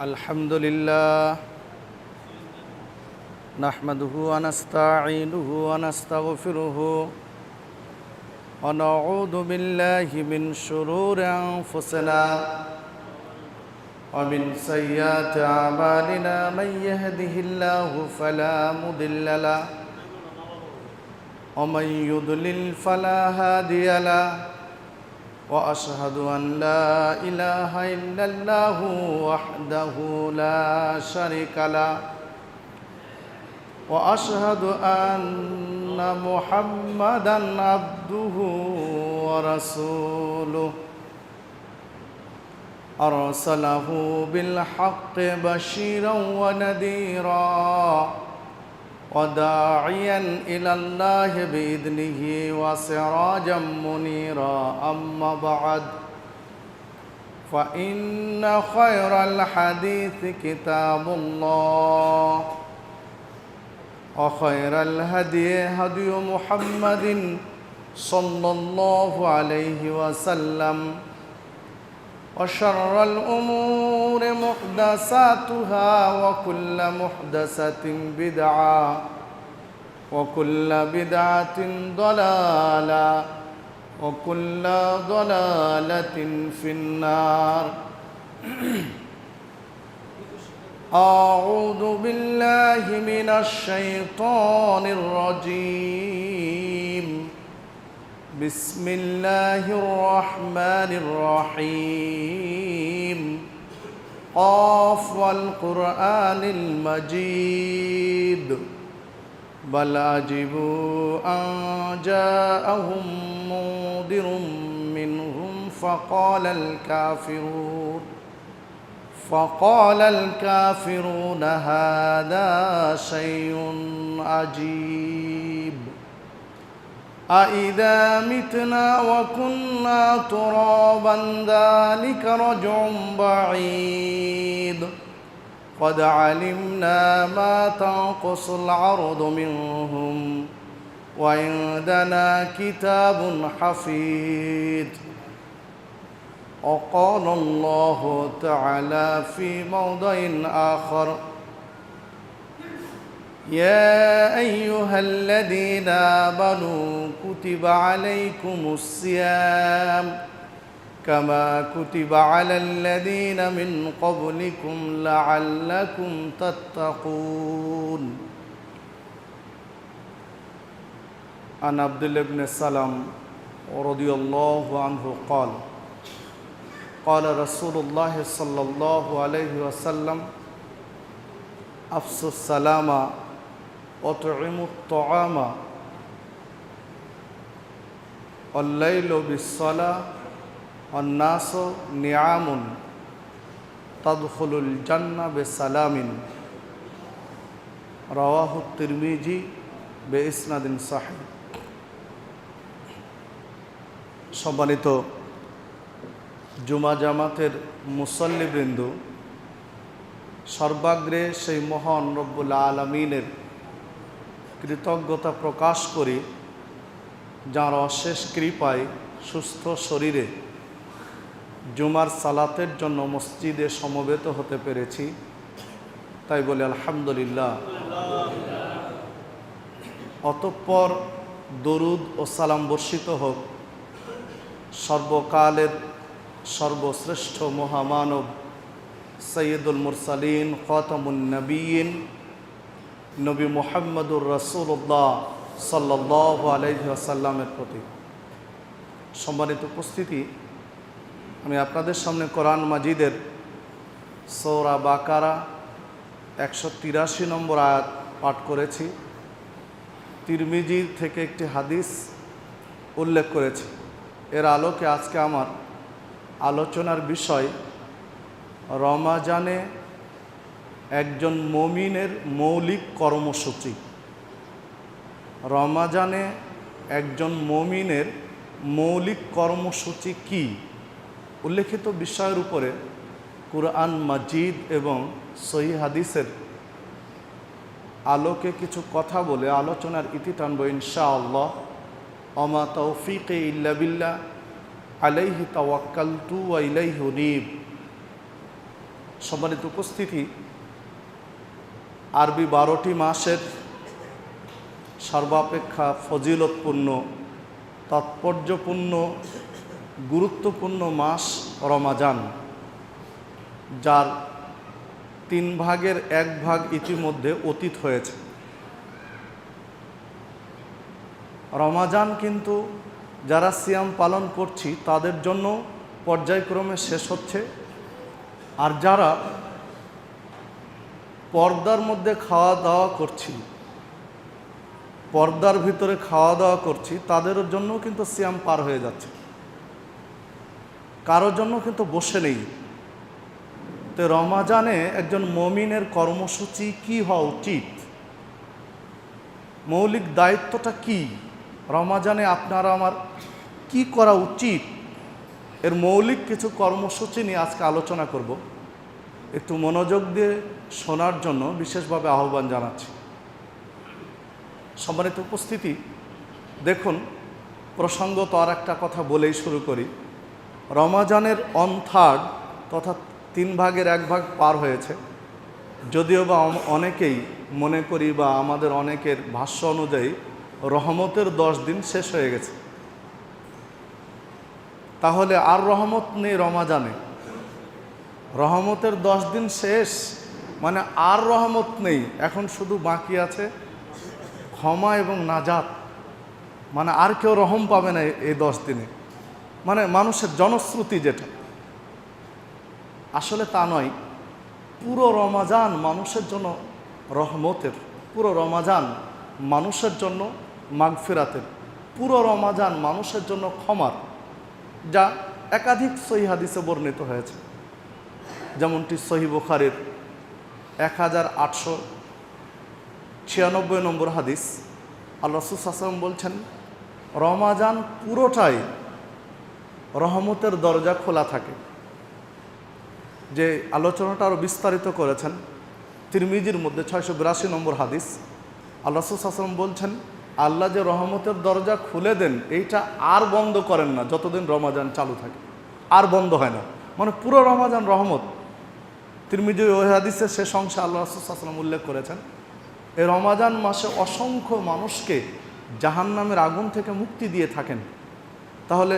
الحمد لله نحمده ونستعينه ونستغفره ونعوذ بالله من شرور أنفسنا ومن سيئات أعمالنا من يهده الله فلا مضل له ومن يضلل فلا هادي له وأشهد أن لا إله إلا الله وحده لا شريك له وأشهد أن محمدًا عبده ورسوله أرسله بالحق بشيرًا ونذيرًا وداعيًا إلى الله بإذنه وسراجًا منيرًا أما بعد فإن خير الحديث كتاب الله وخير الهدي هدي محمد صلى الله عليه وسلم وشر الأمور محدثاتها وكل محدثة بدعة وكل بدعة ضلالة وكل ضلالة في النار أعوذ بالله من الشيطان الرجيم بسم الله الرحمن الرحيم قاف والقرآن المجيد بل عجبوا أن جاءهم منذر منهم فقال الكافرون هذا شيء عجيب أإذا متنا وكنا ترابا ذلك رجع بعيد قد علمنا ما تنقص الأرض منهم وعندنا كتاب حفيظ وقال الله تعالى في موضع آخر يا أيها الذين آمنوا كتب عليكم الصيام كما كتب على الذين من قبلكم لعلكم تتقون عن عبد الله بن سلام رضي الله عنه قال رسول الله صلى الله عليه وسلم أفشوا السلام وأطعموا الطعام والليل بالصلاة والناس نعام تدخل الجنة بسلام رواه الترمذي بإسناد صحيح সম্মানিত জুমা জামাতের মুসল্লিবৃন্দ, সর্বাগ্রে সেই মহান রব্বুল আলামিনের কৃতজ্ঞতা প্রকাশ করি যার অশেষ কৃপায় সুস্থ শরীরে জুমার সালাতের জন্য মসজিদে সমবেত হতে পেরেছি, তাই বলে আলহামদুলিল্লাহ। অতঃপর দরুদ ও সালাম বর্ষিত হোক সর্বকালের সর্বশ্রেষ্ঠ মহামানব সৈয়দুল মুরসালিন খাতামুন নবীন নবী মুহাম্মদুর রাসূলুল্লাহ সাল্লাল্লাহু আলাইহি ওয়াসাল্লামের প্রতি। সম্মানিত উপস্থিতি, আমি আপনাদের সামনে কোরআন মাজিদের সূরা বাকারা 183 নম্বর আয়াত পাঠ করেছি। তিরমিজি থেকে একটি হাদিস উল্লেখ করেছি। এর আলোকে আজকে আমার আলোচনার বিষয় রমজানে একজন মুমিনের মৌলিক কর্মসূচি। রমজানে একজন মুমিনের মৌলিক কর্মসূচি কি? উল্লেখিত বিষয়ের উপরে কুরআন মাজিদ এবং সহিহ হাদিসের আলোকে কিছু কথা বলে আলোচনার ইতি টানব ইনশাআল্লাহ। ওমা তৌফিকে ইল্লা বিল্লাহ আলাইহি তাওয়াক্কালতু ওয়া ইলাইহি উনীব। সম্মানিত উপস্থিতি, আরবি 12টি মাসের সর্বাপেক্ষা ফজিলতপূর্ণ, তাৎপর্যপূর্ণ, গুরুত্বপূর্ণ মাস রমাজান, যার 3 ভাগের 1 ভাগ ইতিমধ্যে অতীত হয়েছে। রমাজান কিন্তু যারা সিয়াম পালন করছি তাদের জন্য পর্যায়ক্রমে শেষ হচ্ছে, আর যারা পর্দার মধ্যে খাওয়া দাওয়া করছি, পর্দার ভিতরে খাওয়া দাওয়া করছি, তাদের জন্য কিন্তু সিয়াম পার হয়ে যাচ্ছে, কারোর জন্য কিন্তু বসে নেই। তো রমাজানে একজন মুমিনের কর্মসূচি কি হওয়া উচিত, মৌলিক দায়িত্বটা কি, রমাজানে আপনার আমার কি করা উচিত, এর মৌলিক কিছু কর্মসূচি নিয়ে আজকে আলোচনা করব। একটু মনোযোগ দিয়ে শোনার জন্য বিশেষভাবে আহ্বান জানাচ্ছি। সম্মানিত উপস্থিতি, দেখুন, প্রসঙ্গত আর একটা কথা বলেই শুরু করি। রমাজানের 1/3 তথা 3 ভাগের 1 ভাগ পার হয়েছে, যদিও বা অনেকেই মনে করি বা আমাদের অনেকের ভাষ্য অনুযায়ী রহমতের 10 দিন শেষ হয়ে গেছে। তাহলে আর রহমত নেই রমাজানে, রহমতের 10 দিন শেষ মানে আর রহমত নেই, এখন শুধু বাকি আছে ক্ষমা এবং নাজাত, মানে আর কেউ রহম পাবে না এই 10 দিনে, মানে মানুষের জনশ্রুতি যেটা, আসলে তা নয়। পুরো রমাজান মানুষের জন্য রহমতের, পুরো রমাজান মানুষের জন্য মাগফিরাতের, পুরো রমাজান মানুষের জন্য ক্ষমার, যা একাধিক সহিহ হাদিসে বর্ণিত হয়েছে। যেমনটি সহিহ বুখারীর 1896 নম্বর হাদিস, আল্লাহ রাসূল সাল্লাল্লাহু আলাইহি ওয়াসাল্লাম বলছেন, রমাজান পুরোটাই রহমতের দরজা খোলা থাকে। যে আলোচনাটা আরও বিস্তারিত করেছেন তিরমিজির মধ্যে 682 নম্বর হাদিস, আল্লাহ রাসূল সাল্লাল্লাহু আলাইহি ওয়াসাল্লাম বলছেন, আল্লাহ যে রহমতের দরজা খুলে দেন এইটা আর বন্ধ করেন না, যতদিন রমাজান চালু থাকে আর বন্ধ হয় না, মানে পুরো রমাজান রহমত। তিরমিজির ওই হাদিসের শেষ অংশে আল্লাহ রাসূল সাল্লাল্লাহু আলাইহি ওয়াসাল্লাম উল্লেখ করেছেন, এই রমাজান মাসে অসংখ্য মানুষকে জাহান্নামের আগুন থেকে মুক্তি দিয়ে থাকেন। তাহলে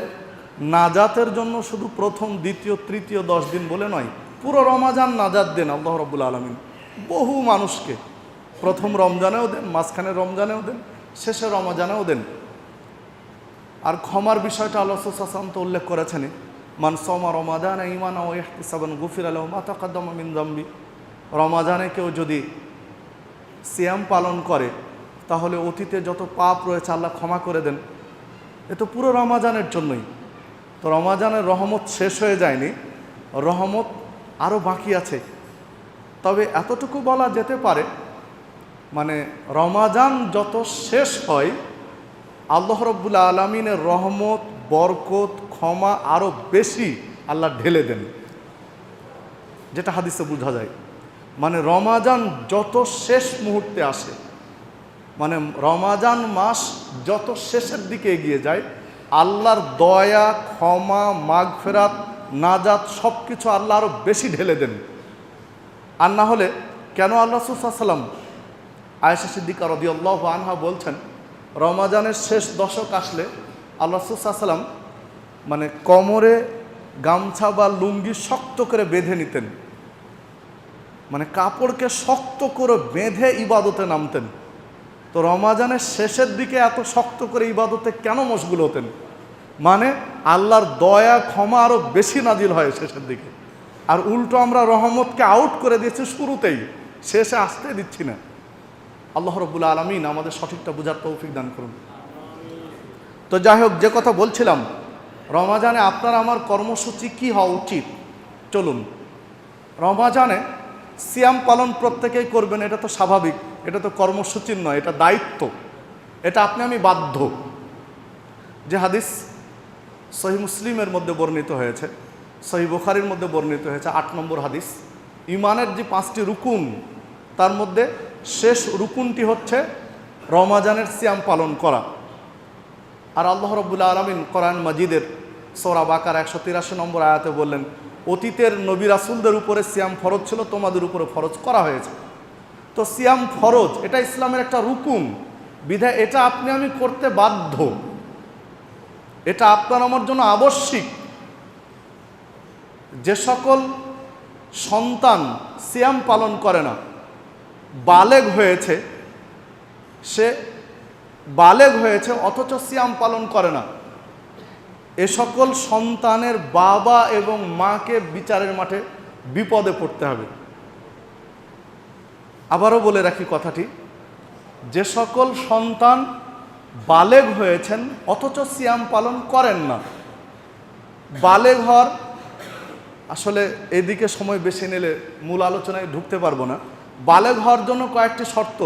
নাজাতের জন্য শুধু প্রথম, দ্বিতীয়, তৃতীয় 10 দিন বলে নয়, পুরো রমাজান নাজাত দেন আল্লাহ রাব্বুল আলামিন বহু মানুষকে। প্রথম রমজানেও দেন, মাঝখানে রমজানেও দেন, শেষে রমজানেও দেন। আর ক্ষমার বিষয়টা আল্লাহ রাসূল সাল্লাল্লাহু আলাইহি ওয়াসাল্লাম তো উল্লেখ করেছেন, মান সামা রমাদানা ঈমানান ওয়া ইহতিসাবান গুফিরা লাহু মা তাকাদ্দামা মিন যামবি। রমাজানে কেউ যদি সিয়াম পালন করে তাহলে অতীতে যত পাপ রয়েছে আল্লাহ ক্ষমা করে দেন। এ তো পুরো রমাজানের জন্যই। তো রমাজানের রহমত শেষ হয়ে যায়নি, রহমত আরও বাকি আছে। তবে এতটুকু বলা যেতে পারে, মানে রমাজান যত শেষ হয় আল্লাহ রাব্বুল আলামিনের রহমত, বরকত, ক্ষমা আরও বেশি আল্লাহ ঢেলে দেন, যেটা হাদিসে বোঝা যায়। মানে রমাজান যত শেষ মুহূর্তে আসে, মানে রমাজান মাস যত শেষের দিকে এগিয়ে যায়, আল্লাহর দয়া, ক্ষমা, মাগফিরাত, নাজাত সব কিছু আল্লাহ আরও বেশি ঢেলে দেন। আর না হলে কেন আল্লাহ রাসূল সাল্লাল্লাহু আলাইহি ওয়াসাল্লাম, আয়েশা সিদ্দিকা রাদিয়াল্লাহু আনহা বলছেন, রমাজানের শেষ দশক আসলে আল্লাহ রাসূল সাল্লাল্লাহু আলাইহি ওয়াসাল্লাম মানে কোমরে গামছা বা লুঙ্গি শক্ত করে বেঁধে নিতেন, মানে কাপড়কে শক্ত করে বেঁধে ইবাদতে নামতেন। তো রমাজানের শেষের দিকে এত শক্ত করে ইবাদতে কেন মশগুল হতেন? মানে আল্লাহর দয়া, ক্ষমা আরও বেশি নাজিল হয় শেষের দিকে, আর উল্টো আমরা রহমতকে আউট করে দিয়েছি শুরুতেই, শেষে আসতে দিচ্ছি না। আল্লাহ রাব্বুল আলামিন আমাদের সঠিকটা বোঝার তৌফিক দান করুন। তো যাই হোক, যে কথা বলছিলাম, রমাজানে আপনার আমার কর্মসূচি কি হওয়া উচিত, চলুন। রমাজানে সিয়াম পালন প্রত্যেকেই করবেন, এটা তো স্বাভাবিক, এটা তো কর্মসূচির নয়, এটা দায়িত্ব, এটা আপনি আমি বাধ্য। যে হাদিস সহিহ মুসলিমের মধ্যে বর্ণিত হয়েছে, সহিহ বুখারীর মধ্যে বর্ণিত হয়েছে, 8 নম্বর হাদিস, ইমানের যে 5টি রুকুন তার মধ্যে শেষ রুকুনটি হচ্ছে রমাজানের সিয়াম পালন করা। আর আল্লাহ রাব্বুল আলামিন কোরআন মাজিদের সূরা বাকারা 183 নম্বর আয়াতে বললেন, অতীতের নবী রাসূলদের উপরে সিয়াম ফরজ ছিল, তোমাদের উপরে ফরজ করা হয়েছে। তো সিয়াম ফরজ, এটা ইসলামের একটা রুকুন, বিধায় এটা আপনি আমি করতে বাধ্য, এটা আপনার আমার জন্য আবশ্যিক। যে সকল সন্তান সিয়াম পালন করে না, বালেগ হয়েছে, সে বালেগ হয়েছে অথচ সিয়াম পালন করে না, এ সকল সন্তানের বাবা এবং মাকে বিচারের মাঠে বিপদে পড়তে হবে। আবারও বলে রাখি কথাটি, যে সকল সন্তান বালেগ হয়েছেন অথচ সিয়াম পালন করেন না, বালেগ হওয়ার, আসলে এদিকে সময় বেশি নিলে মূল আলোচনায় ঢুকতে পারবো না। বালেগ হওয়ার জন্য কয়েকটি শর্ত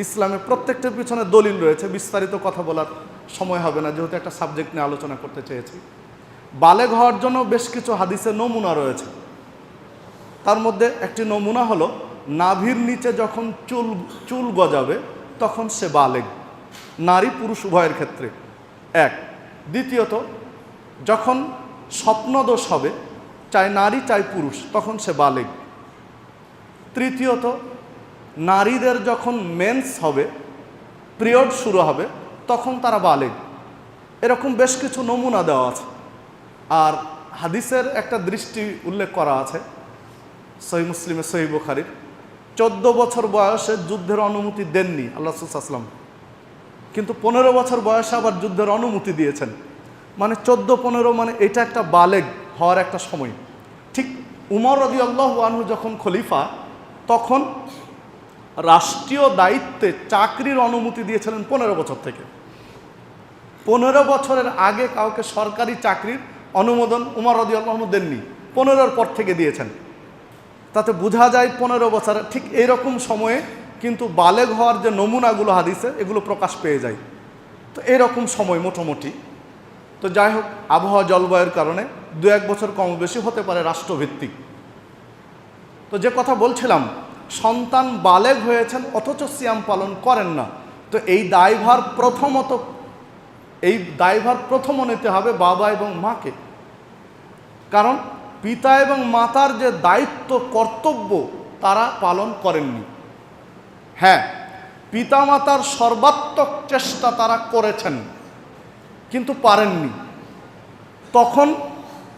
ইসলামে, প্রত্যেকটার পিছনে দলিল রয়েছে, বিস্তারিত কথা বলার সময় হবে না যেহেতু একটা সাবজেক্ট নিয়ে আলোচনা করতে চেয়েছি। বালেগ হওয়ার জন্য বেশ কিছু হাদিসে নমুনা রয়েছে। তার মধ্যে একটি নমুনা হলো, নাভির নিচে যখন চুল গজাবে তখন সে বালেগ, নারী পুরুষ উভয়ের ক্ষেত্রে এক। দ্বিতীয়ত, যখন স্বপ্নদোষ হবে, চাই নারী চাই পুরুষ, তখন সে বালেগ। তৃতীয়ত, নারীদের যখন মেন্স হবে, পিরিয়ড শুরু হবে, তখন তারা বালেগ। এরকম বেশ কিছু নমুনা দেওয়া আছে। আর হাদিসের একটা দৃষ্টি উল্লেখ করা আছে সহিহ মুসলিমে, সহিহ বুখারীর, 14 বছর বয়সে যুদ্ধের অনুমতি দেননি আল্লাহ রাসূল সাল্লাল্লাহু আলাইহি ওয়াসাল্লাম, কিন্তু 15 বছর বয়সে আবার যুদ্ধের অনুমতি দিয়েছেন। মানে 14-15 মানে এটা একটা বালেগ হওয়ার একটা সময়। ঠিক উমর রাদিয়াল্লাহু আনহু যখন খলিফা, তখন রাষ্ট্রীয় দায়িত্বে চাকরির অনুমতি দিয়েছিলেন 15 বছর থেকে। 15 বছরের আগে কাউকে সরকারি চাকরির অনুমোদন উমর রাদিয়াল্লাহু আনহু দেননি, 15-র পর থেকে দিয়েছেন। তাতে বোঝা যায় 15 বছর ঠিক এইরকম সময়ে কিন্তু বালেগ হওয়ার যে নমুনাগুলো হাদিসে, এগুলো প্রকাশ পেয়ে যায়। তো এরকম সময় মোটামুটি। তো যাই হোক, আবহাওয়া জলবায়ুর কারণে 2-1 বছর কম বেশি হতে পারে রাষ্ট্রভিত্তিক। তো যে কথা বলছিলাম, সন্তান বালেগ হয়েছেন অথচ সিয়াম পালন করেন না, তো এই দায়ভার প্রথম নিতে হবে বাবা এবং মাকে। কারণ পিতা এবং মাতার যে দায়িত্ব কর্তব্য তারা পালন করেননি। হ্যাঁ, পিতামাতার সর্বাত্মক চেষ্টা তারা করেছেন কিন্তু পারেননি, তখন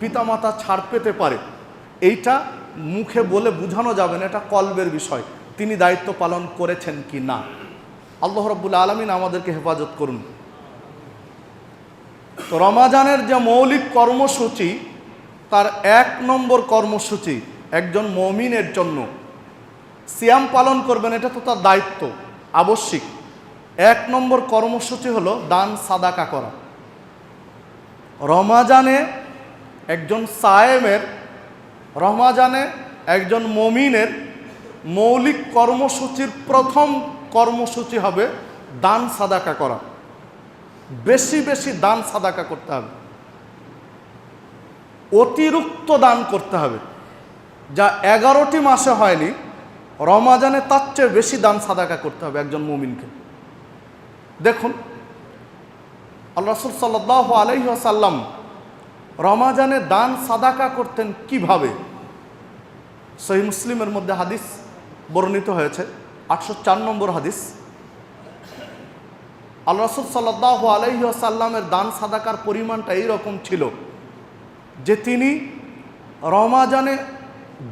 পিতামাতা ছাড় পেতে পারে। এইটা মুখে বলে বোঝানো যাবে না, এটা কলবের বিষয়, তিনি দায়িত্ব পালন করেছেন কি না। আল্লাহ রাব্বুল আলামিন আমাদেরকে হেফাজত করুন। তো রমাজানের যে মৌলিক কর্মসূচি, তার 1 নম্বর কর্মসূচি একজন মুমিনের জন্য সিয়াম পালন করবেন, এটা তো তার দায়িত্ব, আবশ্যিক। 1 নম্বর কর্মসূচি হলো দান সাদাকা করা। রমাজানে একজন সায়েমের, রমাজানে একজন মুমিনের মৌলিক কর্মসূচির প্রথম কর্মসূচি হবে দান সাদাকা করা। বেশি বেশি দান সাদাকা করতে হবে, অতিরিক্ত দান করতে হবে, যা 11টি মাসে হয়নি, রমাজানে তার চেয়ে বেশি দান সাদাকা করতে হবে একজন মুমিনকে। দেখুন, আল্লাহ রাসূল সাল্লাল্লাহু আলাইহি ওয়াসাল্লাম রমাজানে দান সাদাকা করতেন কিভাবে? সহিহ মুসলিমের মধ্যে হাদিস বর্ণিত হয়েছে, 804 নম্বর হাদিস। আল্লাহ রাসূল সাল্লাল্লাহু আলাইহি ওয়াসাল্লামের দান সাদাকার পরিমাণটা এইরকম ছিল যে তিনি রমাজানে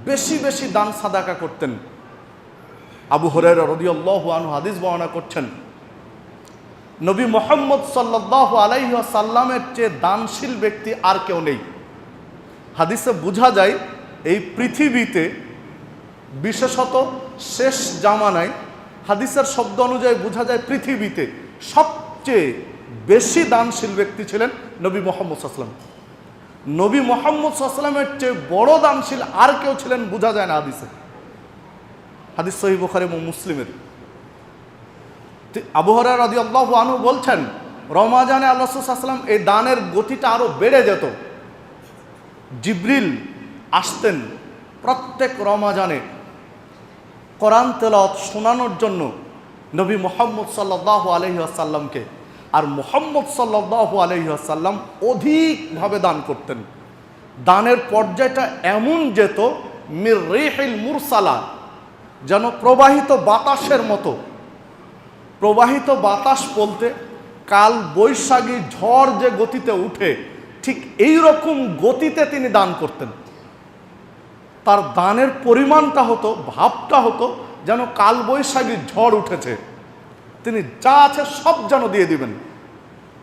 বেশি বেশি দান সাদাকা করতেন। আবু হুরায়রা রাদিয়াল্লাহু আনহু হাদিস বর্ণনা করছেন, নবী মুহাম্মদ সাল্লাল্লাহু আলাইহি ওয়াসাল্লামের চেয়ে দানশীল ব্যক্তি আর কেউ নেই। হাদিসে বোঝা যায় এই পৃথিবীতে, বিশেষত শেষ জামানায়, হাদিসের শব্দ অনুযায়ী বোঝা যায় পৃথিবীতে সবচেয়ে বেশি দানশীল ব্যক্তি ছিলেন নবী মুহাম্মদ সাল্লাল্লাহু আলাইহি ওয়াসাল্লাম। নবী মুহাম্মদ সাল্লাল্লাহু আলাইহি ওয়াসাল্লামের চেয়ে বড় দানশীল আর কেউ ছিলেন বোঝা যায় না হাদিসে। হাদিস সহিহ বুখারী এবং মুসলিমের। আবু হুরায়রা রাদিয়াল্লাহু আনহু বলছেন, রমাজানে আল্লাহ রাসূল সাল্লাল্লাহু আলাইহি ওয়াসাল্লাম এই দানের গতিটা আরো বেড়ে যেত। জিবরিল আসতেন প্রত্যেক রমাজানে কোরআন তেলাওয়াত শোনানোর জন্য নবী মুহাম্মদ সাল্লাল্লাহু আলাইহি ওয়াসাল্লামকে, আর মুহাম্মদ সাল্লাল্লাহু আলাইহি ওয়াসাল্লাম অধিকভাবে দান করতেন। দানের পর্যায়টা এমন যেত মির রিহিল মুরসালা, যেন প্রবাহিত বাতাসের মতো। প্রবাহিত বাতাস বলতে কাল বৈশাখী ঝড় যে গতিতে উঠে, ঠিক এই রকম গতিতে তিনি দান করতেন। তার দানের পরিমাণটা হতো, ভাবটা হতো যেন কাল বৈশাখী ঝড় উঠেছে, তিনি যা আছে সব যেন দিয়ে দিবেন।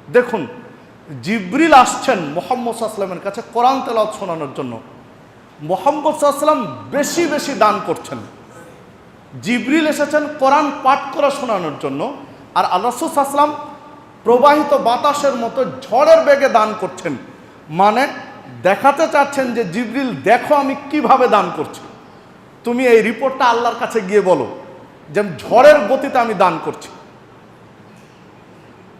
দেখুন, জিবরিল আসছেন মুহাম্মদ সাল্লাল্লাহু আলাইহি ওয়াসাল্লামের কাছে কোরআন তেলাওয়াত শোনানোর জন্য। মুহাম্মদ সাল্লাল্লাহু আলাইহি ওয়াসাল্লাম বেশি বেশি দান করছেন। জিবরিল এসেছেন কোরআন পাঠ করা শোনানোর জন্য, আর আল্লাহ রাসূল সাল্লাল্লাহু আলাইহি ওয়াসাল্লাম প্রবাহিত বাতাসের মতো ঝড়ের বেগে দান করছেন। মানে দেখাতে চাচ্ছেন যে জিবরিল দেখো আমি কিভাবে দান করছি, তুমি এই রিপোর্টটা আল্লাহর কাছে গিয়ে বলো যে ঝড়ের গতিতে আমি দান করছি।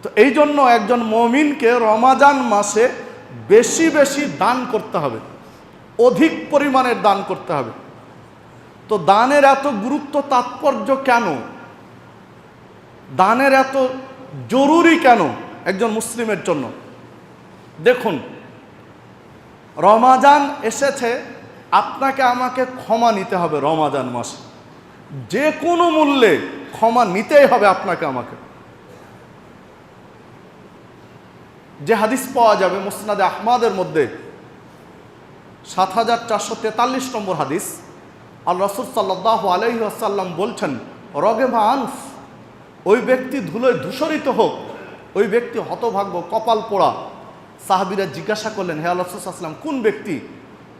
তো এই জন্য একজন মুমিনকে রমাজান মাসে বেশি বেশি দান করতে হবে, অধিক পরিমাণের দান করতে হবে। তো দানের এত গুরুত্ব তাৎপর্য কেন, দানের এত জরুরি কেন একজন মুসলিমের জন্য? দেখুন, রমাজান এসেছে, আপনাকে আমাকে ক্ষমা নিতে হবে। রমাজান মাসে যে কোনো মূল্যে ক্ষমা নিতেই হবে আপনাকে আমাকে। যে হাদিস পাওয়া যাবে মুসনাদে আহমদের মধ্যে ৭৪৪৩ নম্বর হাদিস, আল্লাহ রাসূল সাল্লাল্লাহু আলাইহি ওয়াসাল্লাম বলছেন, রগেমা আনফ, ওই ব্যক্তি ধুলোয় ধূসরিত হোক, ওই ব্যক্তি হতভাগ্য, কপাল পোড়া। সাহাবীরা জিজ্ঞাসা করলেন, হে আল্লাহ রাসূল সাল্লাল্লাহু আলাইহি ওয়াসাল্লাম, কোন ব্যক্তি?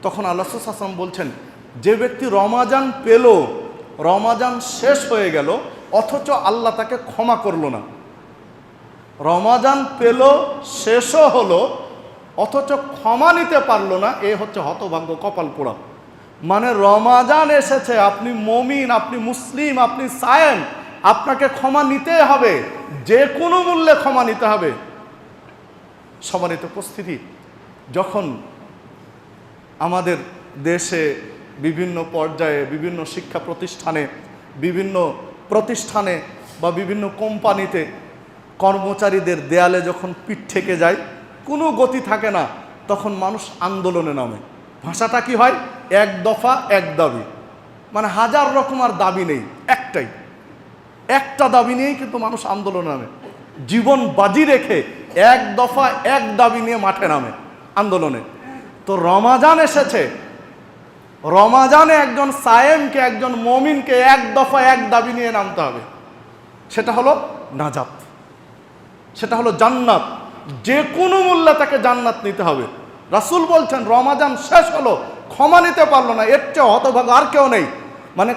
তখন আল্লাহ রাসূল সাল্লাল্লাহু আলাইহি ওয়াসাল্লাম বলছেন, যে ব্যক্তি রমাজান পেল, রমাজান শেষ হয়ে গেল, অথচ আল্লাহ তাকে ক্ষমা করলো না। রমাজান পেল, শেষও হলো, অথচ ক্ষমা নিতে পারলো না, এ হচ্ছে হতভাগ্য, কপাল পোড়া। মানে রমাজান এসেছে, আপনি মুমিন, আপনি মুসলিম, আপনি সায়েম, আপনাকে ক্ষমা নিতে হবে, যে কোনো মূল্যে ক্ষমা নিতে হবে। সম্মানিত উপস্থিতি, যখন আমাদের দেশে বিভিন্ন পর্যায়ে, বিভিন্ন শিক্ষা প্রতিষ্ঠানে বা বিভিন্ন কোম্পানিতে কর্মচারীদের দেয়ালে যখন পিঠ থেকে যায়, কোনো গতি থাকে না, তখন মানুষ আন্দোলনে নামে। ভাষাটা কি হয়? এক দফা এক দাবি। মানে হাজার রকম আর দাবি নেই, একটা দাবি নিয়েই কিন্তু মানুষ আন্দোলনে নামে। জীবন বাজি রেখে এক দফা এক দাবি নিয়ে মাঠে নামে আন্দোলনে। তো রমাজান এসেছে, রমাজানে একজন সায়েমকে, একজন মুমিনকে এক দফা এক দাবি নিয়ে নামতে হবে। সেটা হলো নাজাত, সেটা হলো জান্নাত। যে কোনো মূল্যে তাকে জান্নাত নিতে হবে। রাসূল বলছেন, রমাজান শেষ হলো, ক্ষমা নিতে পারলো না, এর চেয়ে হতভাগ্য আর কেউ নেই। মানে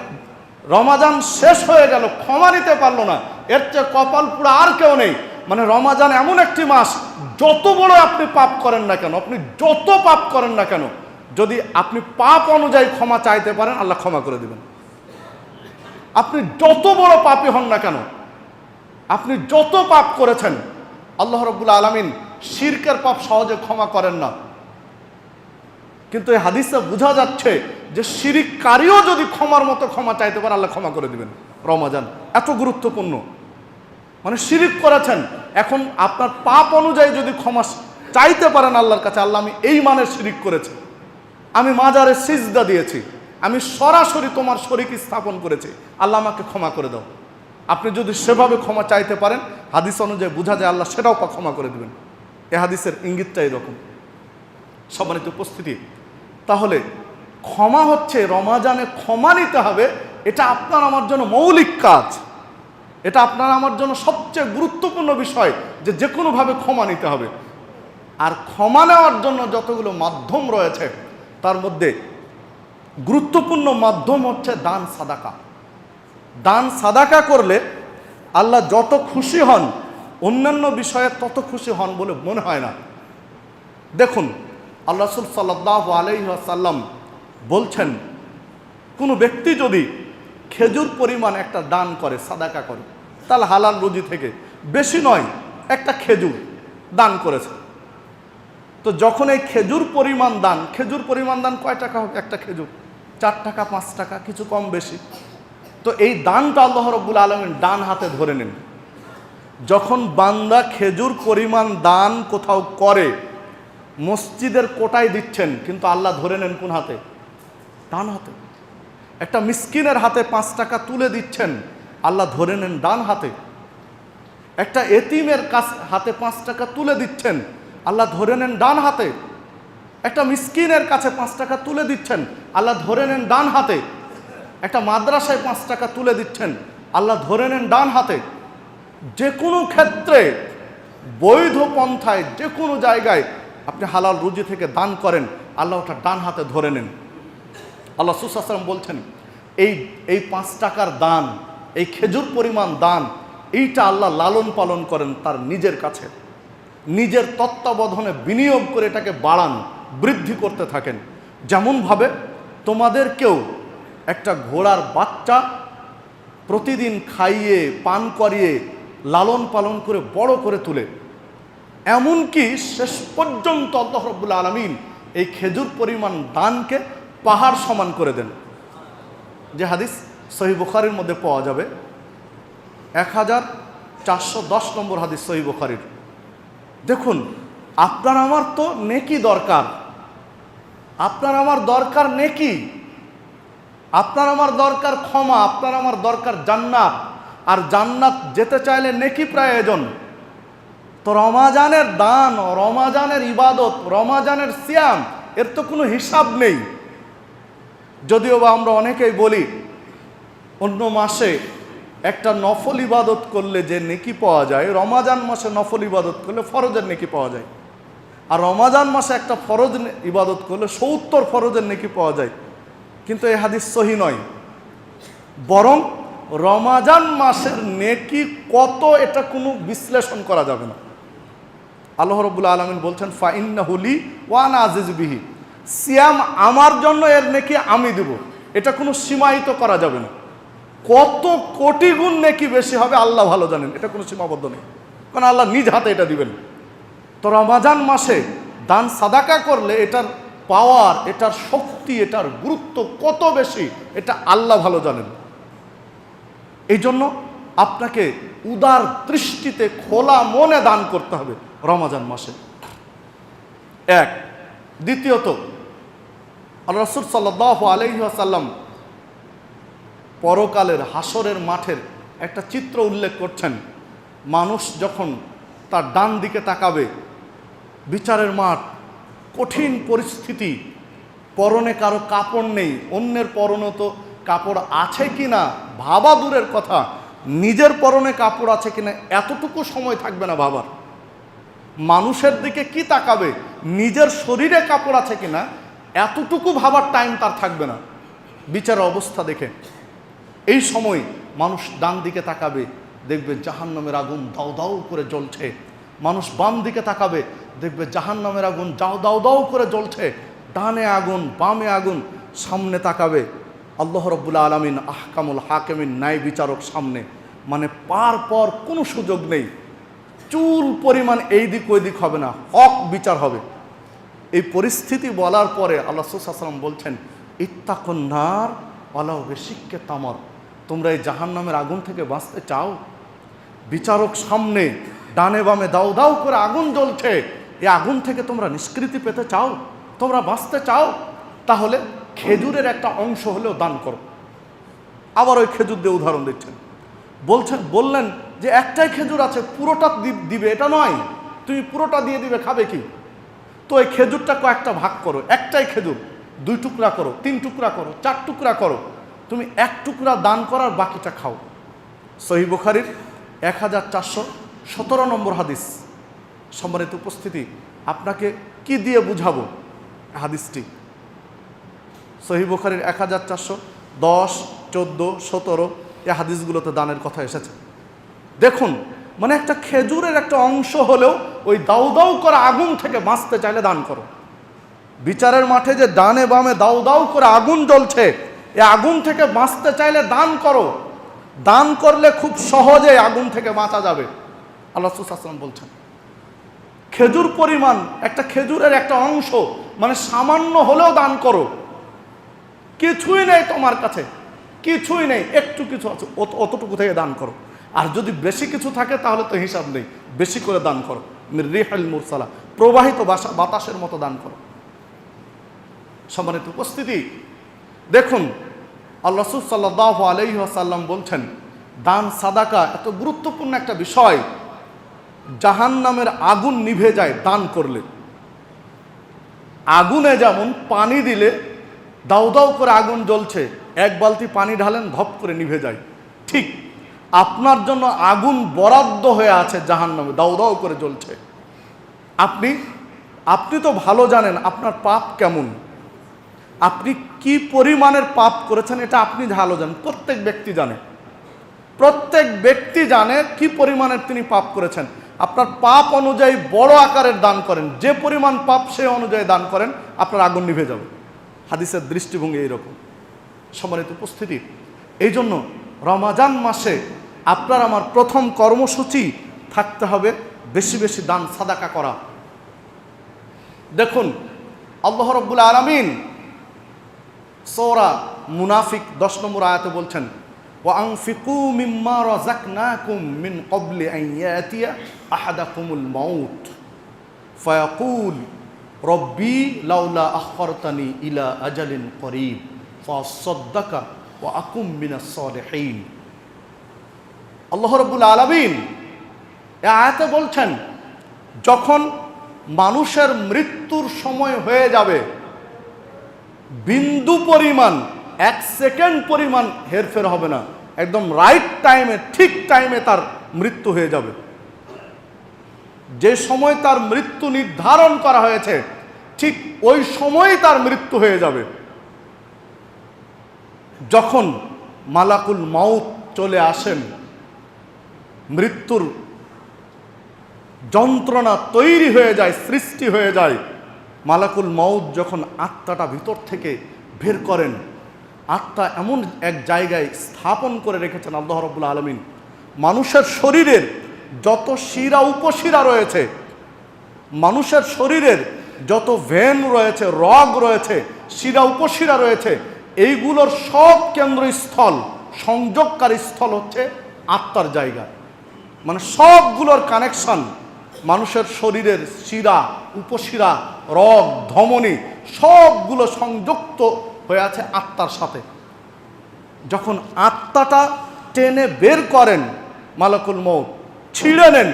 রমাজান শেষ হয়ে গেল, ক্ষমা নিতে পারলো না, এর চেয়ে কপাল পুরো আর কেউ নেই। মানে রমাজান এমন একটি মাস, যত বড় আপনি পাপ করেন না কেন, আপনি যত পাপ করেন না কেন, যদি আপনি পাপ অনুযায়ী ক্ষমা চাইতে পারেন, আল্লাহ ক্ষমা করে দিবেন। আপনি যত বড় পাপী হন না কেন, আপনি যত পাপ করেছেন, আল্লাহ রাব্বুল আলামিন শিরকের পাপ সহজে ক্ষমা করেন না। কিন্তু এই হাদিসে বোঝা যাচ্ছে যে শিরককারীও যদি ক্ষমার মতো ক্ষমা চাইতে পারে, আল্লাহ ক্ষমা করে দিবেন। রমাজান এত গুরুত্বপূর্ণ। মানে শিরক করেছেন, এখন আপনার পাপ অনুযায়ী যদি ক্ষমা চাইতে পারেন আল্লাহর কাছে, আল্লাহ আমি এই মানের শিরক করেছি, আমি মাজারে সিজদা দিয়েছি, আমি সরাসরি তোমার শরীক স্থাপন করেছি, আল্লাহ আমাকে ক্ষমা করে দাও। আপনি যদি সেভাবে ক্ষমা চাইতে পারেন, হাদিস অনুযায়ী বোঝা যায় আল্লাহ সেটাও ক্ষমা করে দেবেন। এ হাদিসের ইঙ্গিতটা এরকম। সম্মানিত উপস্থিতি, তাহলে ক্ষমা হচ্ছে, রমাজানে ক্ষমা নিতে হবে, এটা আপনার আমার জন্য মৌলিক কাজ, এটা আপনার আমার জন্য সবচেয়ে গুরুত্বপূর্ণ বিষয়, যে যে কোনোভাবে ক্ষমা নিতে হবে। আর ক্ষমা নেওয়ার জন্য যতগুলো মাধ্যম রয়েছে, তার মধ্যে গুরুত্বপূর্ণ মাধ্যম হচ্ছে দান সাদাকা। দান সাদাকা করলে আল্লাহ যত খুশি হন, অন্যান্য বিষয়ে তত খুশি হন বলে মনে হয় না। দেখুন, আল্লাহ রাসূল সাল্লাল্লাহু আলাইহি ওয়াসাল্লাম বলছেন, কোনো ব্যক্তি যদি খেজুর পরিমাণ একটা দান করে, সাদাকা করে, তাহলে হালাল রুজি থেকে, বেশি নয়, একটা খেজুর দান করেছে। তো যখন এই খেজুর পরিমাণ দান কয় টাকা হবে? একটা খেজুর 4 টাকা 5 টাকা, কিছু কম বেশি। তো এই দানটা আল্লাহ রাব্বুল আলামিন ডান হাতে ধরে নেন। যখন বান্দা খেজুর পরিমাণ দান কোথাও করে, মসজিদের কোটায় দিচ্ছেন, কিন্তু আল্লাহ ধরে নেন কোন হাতে? ডান হাতে। একটা মিসকিনের হাতে 5 টাকা তুলে দিচ্ছেন, আল্লাহ ধরে নেন ডান হাতে। একটা এতিমের হাতে 5 টাকা তুলে দিচ্ছেন, আল্লাহ ধরে নেন ডান হাতে। একটা মিসকিনের কাছে 5 টাকা তুলে দিচ্ছেন, আল্লাহ ধরে নেন ডান হাতে। একটা মাদ্রাসায় 5 টাকা তুলে দিচ্ছেন, আল্লাহ ধরে নেন ডান হাতে। যে কোনো ক্ষেত্রে বৈধ পন্থায় যে কোনো জায়গায় আপনি হালাল রুজি থেকে দান করেন, আল্লাহ ওটা ডান হাতে ধরে নেন। আল্লাহ রাসূল সাল্লাল্লাহু আলাইহি ওয়াসাল্লাম বলছেন, এই 5 টাকার দান, এই খেজুর পরিমাণ দান, এইটা আল্লাহ লালন পালন করেন তার নিজের কাছে। নিজের তত্ত্বাবধানে বিনিয়োগ করে এটাকে বাড়ান, বৃদ্ধি করতে থাকেন। যেমনভাবে তোমাদেরকেও একটা ঘোড়ার বাচ্চা প্রতিদিন খাইয়ে পান করিয়ে লালন পালন করে বড় করে তুলে, এমনকি শেষ পর্যন্ত আল্লাহ রাব্বুল আলামিন এই খেজুর পরিমাণ দানকে পাহাড় সমান করে দেন। যে হাদিস সহিহ বুখারীর মধ্যে পাওয়া যাবে, 1410 নম্বর হাদিস সহিহ বুখারীর। দেখুন, আপনার আমার তো নেকি দরকার, আপনার আমার দরকার নেকি, আপনার আমার দরকার ক্ষমা, আপনার আমার দরকার জান্নাত। আর জান্নাত যেতে চাইলে নেকি প্রয়োজন। তো রমাজানের দান, রমাজানের ইবাদত, রমাজানের সিয়াম, এর তো কোনো হিসাব নেই। যদিও বা আমরা অনেকেই বলি অন্য মাসে একটা নফল ইবাদত করলে যে নেকি পাওয়া যায়, রমাজান মাসে নফল ইবাদত করলে ফরজের নেকি পাওয়া যায়। আর রমাজান মাসে একটা ফরজ ইবাদত করলে 70 ফরজের নেকি পাওয়া যায়। কিন্তু এই হাদিস সহি নয়। বরং রমাজান মাসের নেকি কত, এটা কোনো বিশ্লেষণ করা যাবে না। আল্লাহ রাব্বুল আলামিন বলছেন, ফাইন্নাহু লি ওয়া আনা আজিজু বিহি, সিয়াম আমার জন্য, এর নেকি আমি দেব। এটা কোনো সীমায়িত করা যাবে না। কত কোটি গুণ নেকি বেশি হবে আল্লাহ ভালো জানেন, এটা কোনো সীমাবদ্ধ নেই, কারণ আল্লাহ নিজ হাতে এটা দিবেন। তো রমাজান মাসে দান সাদাকা করলে এটার পাওয়ার, এটার শক্তি, এটার গুরুত্ব কত বেশি, এটা আল্লাহ ভালো জানেন। এই জন্য আপনাকে উদার দৃষ্টিতে খোলা মনে দান করতে হবে রমাজান মাসে। এক। দ্বিতীয়ত, আল্লাহ রাসূল সাল্লাল্লাহু আলাইহি ওয়াসাল্লাম পরকালের হাসরের মাঠের একটা চিত্র উল্লেখ করছেন। মানুষ যখন তার ডান দিকে তাকাবে, বিচারের মাঠ, কঠিন পরিস্থিতি, পরনে কারো কাপড় নেই, অন্যের পরনে তো কাপড় আছে কিনা ভাবা দূরের কথা, নিজের পরনে কাপড় আছে কিনা এতটুকু সময় থাকবে না ভাবার। মানুষের দিকে কি তাকাবে, নিজের শরীরে কাপড় আছে কিনা এতটুকু ভাবার টাইম তার থাকবে না বিচারের অবস্থা দেখে। এই সময় মানুষ ডান দিকে তাকাবে, দেখবে জাহান্নামের আগুন দাউ দাউ করে জ্বলছে। মানুষ বাম দিকে তাকাবে, দেখবে জাহান্নামের আগুন দাউ দাউ করে জ্বলছে। ডানে আগুন, বামে আগুন। সামনে তাকাবে, আল্লাহ রাব্বুল আলামিন আহকামুল হাকিমিন, ন্যায় বিচারক সামনে, মানে পার পর কোনো সুযোগ নেই। চুল পরিমাণ এই দিক ওই দিক হবে না, হক বিচার হবে। এই পরিস্থিতি বলার পরে আল্লাহ রাসূল সাল্লাল্লাহু আলাইহি ওয়াসাল্লাম বলছেন, ইত্তাকুন নার ওয়ালাউ বিশিক্কি তামর, তোমরা এই জাহান্নামের আগুন থেকে বাঁচতে চাও? বিচারক সামনে, ডানে বামে দাউ দাউ করে আগুন জ্বলছে, এই আগুন থেকে তোমরা নিষ্কৃতি পেতে চাও, তোমরা বাঁচতে চাও? তাহলে খেজুরের একটা অংশ হলেও দান করো। আবার ওই খেজুর দিয়ে উদাহরণ দিচ্ছেন, বললেন যে একটাই খেজুর আছে, পুরোটা দিবে এটা নয়, তুমি পুরোটা দিয়ে দিবে, খাবে কি? তো এই খেজুরটা কয়েকটা ভাগ করো, একটাই খেজুর 2 টুকরা করো, 3 টুকরা করো, 4 টুকরা করো, তুমি 1 টুকরা দান করার বাকিটা খাও। সহিহ বুখারীর 1417 নম্বর হাদিস। সম্মানিত উপস্থিতি, আপনাকে কি দিয়ে বুঝাবো হাদিসটি? সহিহ বুখারীর 1410, 14, 17 এই হাদিসগুলোতে দানের কথা এসেছে। দেখুন, মানে একটা খেজুরের একটা অংশ হলেও ওই দাউ দাউ করে আগুন থেকে বাঁচতে চাইলে দান করো। বিচারের মাঠে যে ডানে বামে দাউ দাউ করে আগুন জ্বলছে, এই আগুন থেকে বাঁচতে চাইলে দান করো। দান করলে খুব সহজে আগুন থেকে বাঁচা যাবে, আল্লাহ রাসূল সাল্লাল্লাহু আলাইহি ওয়াসাল্লাম বলছেন। খেজুর পরিমাণ, একটা খেজুরের একটা অংশ, মানে সামান্য হলেও দান করো। কিছুই নেই তোমার কাছে, কিছুই নেই, একটু কিছু আছে, অতটুকু থেকে দান করো। আর যদি বেশি কিছু থাকে তাহলে তো হিসাব নেই, বেশি করে দান করো। রিহাল মুরসালা, প্রবাহিত বাতাসের মতো দান করো। সম্মানিত উপস্থিতি, দেখুন আল্লাহ রাসূল সাল্লাল্লাহু আলাইহি ওয়াসাল্লাম বলছেন, দান সাদাকা এত গুরুত্বপূর্ণ একটা বিষয়, জাহান্নামের আগুন নিভে যায় দান করলে। আগুনে যেমন পানি দিলে দাউ দাউ করে আগুন জ্বলছে, এক বালতি পানি ঢালেন ধপ করে নিভে যায়, ঠিক আপনার জন্য আগুন বরাদ্দ হয়ে আছে জাহান্নামে, দাউ দাউ করে জ্বলছে। আপনি তো ভালো জানেন আপনার পাপ কেমন, আপনি কি পরিমাণের পাপ করেছেন এটা আপনি ভালো জানেন, প্রত্যেক ব্যক্তি জানে কি পরিমাণের তিনি পাপ করেছেন। আপনার পাপ অনুযায়ী বড় আকারের দান করেন, যে পরিমাণ পাপ সে অনুযায়ী দান করেন, আপনার আগুন নিভে যাবে। হাদিসের দৃষ্টিভঙ্গি এইরকম। সম্মানিত উপস্থিতি, এই জন্য রমাজান মাসে আপনার আমার প্রথম কর্মসূচি থাকতে হবে বেশি বেশি দান সাদাকা করা। দেখুন আল্লাহ রাব্বুল আলামিন সূরা মুনাফিক 10 নম্বর আয়াতে বলছেন, ওয়া আনফিকু মিম্মা রাযাকনাকুম মিন ক্বাবলি আন ইয়াতিয়া আহাদাকুমুল মাউত ফায়াকুল রব্বি লাউলা আখখারতানি ইলা আজালিন করিব ফাসাদদাকা ওয়া আকুম মিনাস সালিহিন। আল্লাহ রাব্বুল আলামিন এই আয়াতে বলছেন, যখন মানুষের মৃত্যুর সময় হয়ে যাবে, বিন্দু পরিমাণ, 1 সেকেন্ড পরিমাণ হেরফের হবে না, একদম রাইট টাইমে, ঠিক টাইমে তার মৃত্যু হয়ে যাবে। যে সময় তার মৃত্যু নির্ধারণ করা হয়েছে ঠিক ওই সময়ই তার মৃত্যু হয়ে যাবে। যখন মালাকুল মাউত চলে আসেন, মৃত্যুর যন্ত্রণা তৈরি হয়ে যায়, সৃষ্টি হয়ে যায়, মালাকুল মাউত যখন আত্মাটা ভিতর থেকে বের করেন, আত্মা এমন এক জায়গায় স্থাপন করে রেখেছেন আল্লাহ রাব্বুল আলামিন, মানুষের শরীরের যত শিরা উপশিরা রয়েছে, মানুষের শরীরের যত ভেন রয়েছে, রগ রয়েছে, শিরা উপশিরা রয়েছে, এইগুলোর সব কেন্দ্রস্থল, সংযোগকারী স্থল হচ্ছে আত্মার জায়গা। মানে সবগুলোর কানেকশন, মানুষের শরীরের শিরা উপশিরা রগ ধমনী সবগুলো সংযুক্ত হয়ে আছে আত্মার সাথে। যখন আত্মাটা টেনে বের করেন মালাকুল মউত, ছিঁড়ে নেন,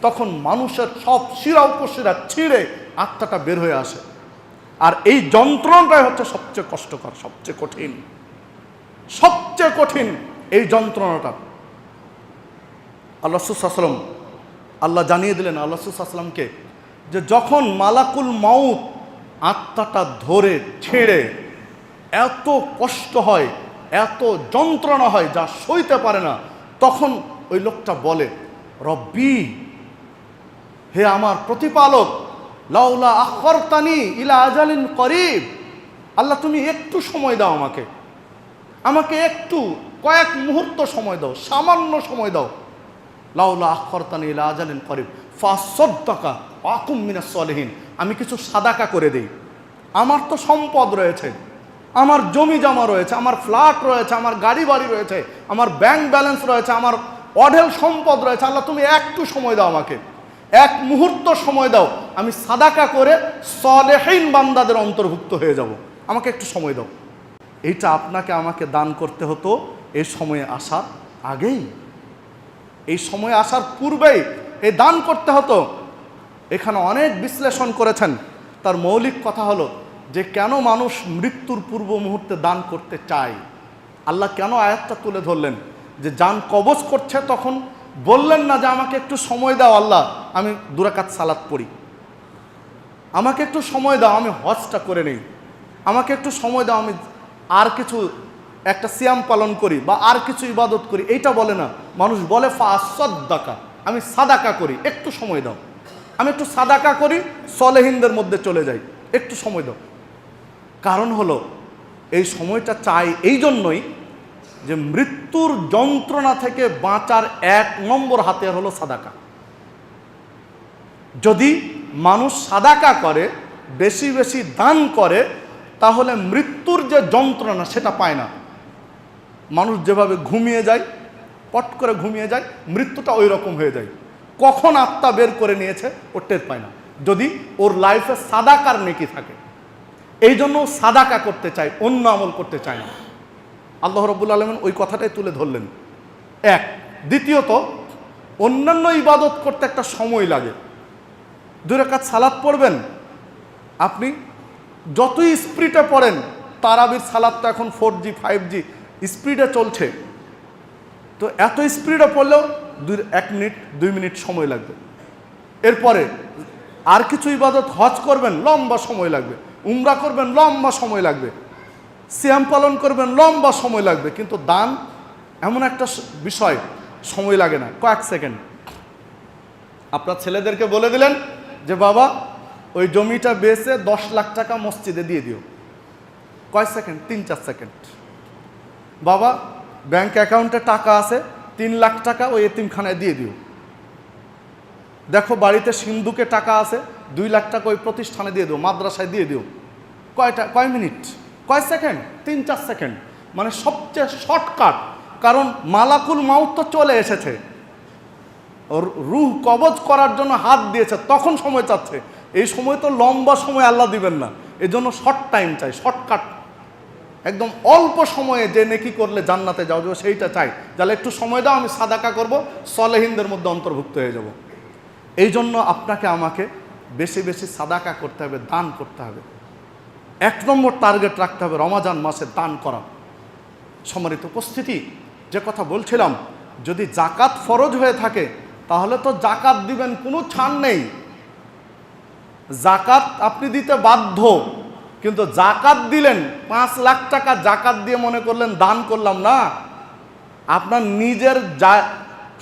তখন মানুষের সব শিরা উপশিরা ছিঁড়ে আত্মাটা বের হয়ে আসে। আর এই যন্ত্রণাটাই হচ্ছে সবচেয়ে কষ্টকর, সবচেয়ে কঠিন এই যন্ত্রণাটা। আল্লাহ রাসূল সাল্লাল্লাহু আলাইহি ওয়াসাল্লাম, আল্লাহ জানিয়ে দিলেন আল্লাহ রাসূল সাল্লাল্লাহু আলাইহি ওয়াসাল্লামকে, যে যখন মালাকুল মাউত আত্মাটা ধরে ছেড়ে এত কষ্ট হয়, এত যন্ত্রণা হয় যা সইতে পারে না, তখন ওই লোকটা বলে, রব্বি, হে আমার প্রতিপালক, লাউলা আখখারতানি ইলা আজালিন করিব, আল্লাহ তুমি একটু সময় দাও, আমাকে একটু কয়েক মুহূর্ত সময় দাও, সামান্য সময় দাও। লাউলা আখখারতানি ইলা আজালিন করিব ফাসাদদাকা ওয়া আকুম মিনাস সালিহিন, আমি কিছু সাদাকা করে দেই। আমার তো সম্পদ রয়েছে, আমার জমি জমা রয়েছে, আমার ফ্ল্যাট রয়েছে, আমার গাড়ি বাড়ি রয়েছে, আমার ব্যাংক ব্যালেন্স রয়েছে, আমার অঢেল সম্পদ রয়েছে, আল্লাহ তুমি একটু সময় দাও, আমাকে এক মুহূর্ত সময় দাও, আমি সাদাকা করে সালেহীন বান্দাদের অন্তর্ভুক্ত হয়ে যাব, আমাকে একটু সময় দাও। এইটা আপনাকে আমাকে দান করতে হতো এই সময়ে আসার আগেই, এই সময়ে আসার পূর্বেই এই দান করতে হতো। এখানে অনেক বিশ্লেষণ করেছেন, তার মৌলিক কথা হলো যে কেন মানুষ মৃত্যুর পূর্ব মুহূর্তে দান করতে চায়। আল্লাহ কেন আয়াতটা তুলে ধরলেন, যে জান কবজ করছে তখন বললেন না যে আমাকে একটু সময় দাও আল্লাহ, আমি 2 রাকাত সালাত পড়ি, আমাকে একটু সময় দাও আমি হজটা করে নেই, আমাকে একটু সময় দাও আমি আর কিছু একটা সিয়াম পালন করি বা আর কিছু ইবাদত করি, এইটা বলে না। মানুষ বলে ফাসাদদাকা, আমি সাদাকা করি, একটু সময় দাও, আমি একটু সাদাকা করি, সলেহিনদের মধ্যে চলে যাই, একটু সময় দাও। কারণ হলো এই সময়টা চাই এই জন্যই যে মৃত্যুর যন্ত্রণা থেকে বাঁচার 1 নম্বর হাতিয়ার হলো সাদাকা। যদি মানুষ সাদাকা করে, বেশি বেশি দান করে, তাহলে মৃত্যুর যে যন্ত্রণা সেটা পায় না। মানুষ যেভাবে ঘুমিয়ে যায়, পট করে ঘুমিয়ে যায়, মৃত্যুটা ওই রকম হয়ে যায়, কখন আত্মা বের করে নিয়েছে ও টের পায় না। যদি ওর লাইফে সাদাকার নেকি থাকে। এই জন্য সাদাকা করতে চায়, অন্য আমল করতে চায় না। আল্লাহ রাব্বুল আলামিন ওই কথাটাই তুলে ধরলেন। এক, দ্বিতীয়ত অন্যান্য ইবাদত করতে একটা সময় লাগে। 2 রাকাত সালাত পড়বেন, আপনি যতই স্পিডে পড়েন, তারাবির সালাত তো এখন 4G 5G স্পিডে চলছে, তো এত স্পিডে পড়লেও 1 মিনিট 2 মিনিট সময় লাগবে। এরপরে আর কিছু ইবাদত, হজ করবেন লম্বা সময় লাগবে, উমরা করবেন লম্বা সময় লাগবে, সিয়াম পালন করবেন লম্বা সময় লাগবে। কিন্তু দান এমন একটা বিষয়, সময় লাগে না, কয়েক সেকেন্ড। আপনার ছেলেদেরকে বলে দিলেন যে বাবা ওই জমিটা বেচে 10 লাখ টাকা মসজিদে দিয়ে দিও, কয় সেকেন্ড? 3-4 সেকেন্ড। বাবা ব্যাংক অ্যাকাউন্টে টাকা আছে 3 লাখ টাকা ওই এতিমখানায় দিয়ে দিও। দেখো বাড়িতে সিন্ধুকে টাকা আছে 2 লাখ টাকা ওই প্রতিষ্ঠানে দিয়ে দিও, মাদ্রাসায় দিয়ে দিও। কয় মিনিট? কয় সেকেন্ড? 3-4 সেকেন্ড। মানে সবচেয়ে শর্টকাট। কারণ মালাকুল মাউত তো চলে এসেছে, রূহ কবজ করার জন্য হাত দিয়েছে, তখন সময় চাচ্ছে। এই সময় তো লম্বা সময় আল্লাহ দিবেন না, এই জন্য শর্ট টাইম চাই, শর্টকাট। একদম অল্প সময়ে যে নেকি করলে জান্নাতে যাওয়া যাবে সেইটা চাই। তাহলে একটু সময় দাও, আমি সাদাকা করব, সলেহিনদের মধ্যে অন্তর্ভুক্ত হয়ে যাব। এই জন্য আপনাকে আমাকে বেশি বেশি সাদাকা করতে হবে, দান করতে হবে। 1 নম্বর টার্গেট রাখতে হবে রমাজান মাসে দান করা। সম্মানিত উপস্থিতি, যে কথা বলছিলাম, যদি জাকাত ফরজ হয়ে থাকে তাহলে তো জাকাত দিবেন, কোনো ছাড় নেই। জাকাত আপনি দিতে বাধ্য, কিন্তু জাকাত দিলেন 5 লাখ টাকা জাকাত দিয়ে মনে করলেন দান করলাম না, আপনার নিজের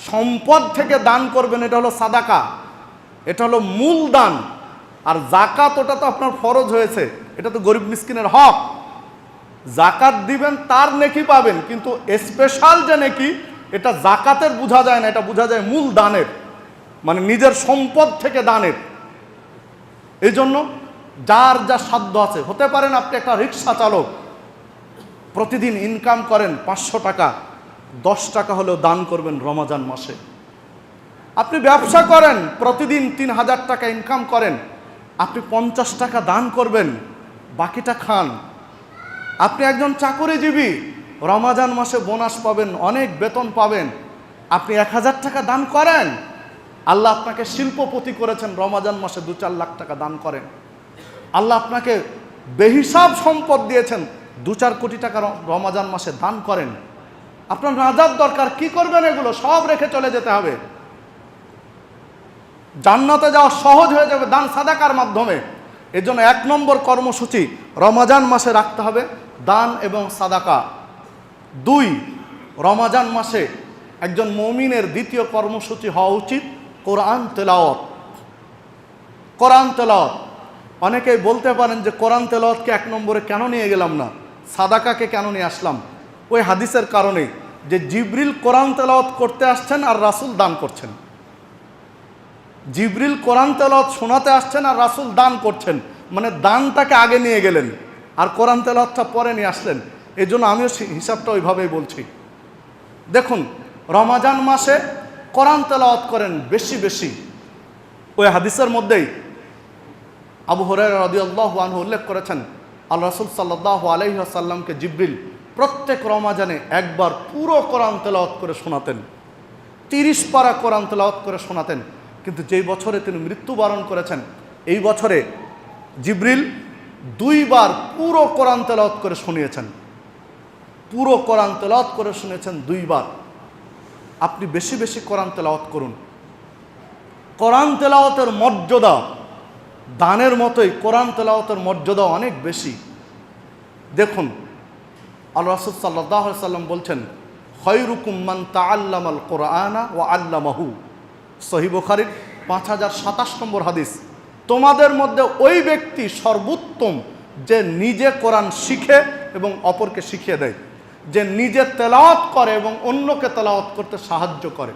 সম্পদ থেকে দান করবেন, এটা হলো সাদাকা, এটা হলো মূল দান। আর জাকাত ওটা তো আপনার ফরজ হয়েছে, এটা তো গরিব মিসকিনের হক। জাকাত দিবেন তার নেকি পাবেন, কিন্তু স্পেশাল যে নেকি এটা জাকাতের বোঝা যায় না, এটা বোঝা যায় মূল দানের, মানে নিজের সম্পদ থেকে দানের। এই জন্য যার যা সাধ্য আছে, হতে পারেন আপনি একটা রিক্সা চালক, প্রতিদিন ইনকাম করেন 500 টাকা, 10 টাকা হলেও দান করবেন রমাজান মাসে। আপনি ব্যবসা করেন, প্রতিদিন 3000 টাকা ইনকাম করেন, আপনি 50 টাকা দান করবেন, বাকিটা খান। আপনি একজন চাকরিজীবী, রমাজান মাসে বোনাস পাবেন, অনেক বেতন পাবেন, আপনি 1000 টাকা দান করেন। আল্লাহ আপনাকে শিল্পপতি করেছেন, রমাজান মাসে 2-4 লাখ টাকা দান করেন। আল্লাহ আপনাকে বেহিসাব সম্পদ দিয়েছেন, 2-4 কোটি টাকা রমাজান মাসে দান করেন। আপনার নাজাত দরকার, কি করবেন? এগুলো সব রেখে চলে যেতে হবে, জান্নাতে যাওয়া সহজ হয়ে যাবে দান সাদাকার মাধ্যমে। এজন্য 1 নম্বর কর্মসূচি রমাজান মাসে রাখতে হবে, দান এবং সাদাকা। 2, রমাজান মাসে একজন মুমিনের দ্বিতীয় কর্মসূচি হওয়া উচিত কোরআন তেলাওয়াত। কোরআন তেলাওয়াত, অনেকেই বলতে পারেন যে কোরআন তেলাওয়াতকে 1 নম্বরে কেন নিয়ে গেলাম না, সাদাকাকে কেন নিয়ে আসলাম? ওই হাদিসের কারণেই যে জিবরিল কোরআন তেলাওয়াত করতে আসছেন আর রাসূল দান করছেন। জিবরিল কোরআন তেলাওয়াত শোনাতে আসছেন আর রাসূল দান করছেন, মানে দানটাকে আগে নিয়ে গেলেন আর কোরআন তেলাওয়াতটা পরে নিয়ে আসলেন। এই জন্য আমিও হিসাবটা ওইভাবেই বলছি। দেখুন, রমাজান মাসে কোরআন তেলাওয়াত করেন বেশি বেশি। ওই হাদিসের মধ্যেই আবু হুরায়রা রাদিয়াল্লাহু আনহু উল্লেখ করেছেন, আল্লাহ রাসূল সাল্লাল্লাহু আলাইহি ওয়াসাল্লামকে জিবরিল প্রত্যেক রমাজানে একবার পুরো কোরআন তেলাওয়াত করে শোনাতেন, 30 পারা কোরআন তেলাওয়াত করে শোনাতেন। কিন্তু যেই বছরে তিনি মৃত্যুবরণ করেছেন, এই বছরে জিবরিল 2 বার পুরো কোরআন তেলাওয়াত করে শুনিয়েছেন, পুরো কোরআন তেলাওয়াত করে শুনিয়েছেন 2 বার। আপনি বেশি বেশি কোরআন তেলাওয়াত করুন। কোরআন তেলাওয়াতের মর্যাদা দানের মতোই, কোরআন তেলাওয়াতের মর্যাদা অনেক বেশি। দেখুন, আল্লাহ রাসূল সাল্লাল্লাহু আলাইহি ওয়াসাল্লাম বলছেন, খায়রুকুম মান তাআল্লামাল কোরআনা ওয়া আল্লামাহু। সহিহ বুখারীর 5027 নম্বর হাদিস। তোমাদের মধ্যে ওই ব্যক্তি সর্বোত্তম যে নিজে কোরআন শিখে এবং অপরকে শিখিয়ে দেয়, যে নিজে তেলাওয়াত করে এবং অন্যকে তেলাওয়াত করতে সাহায্য করে।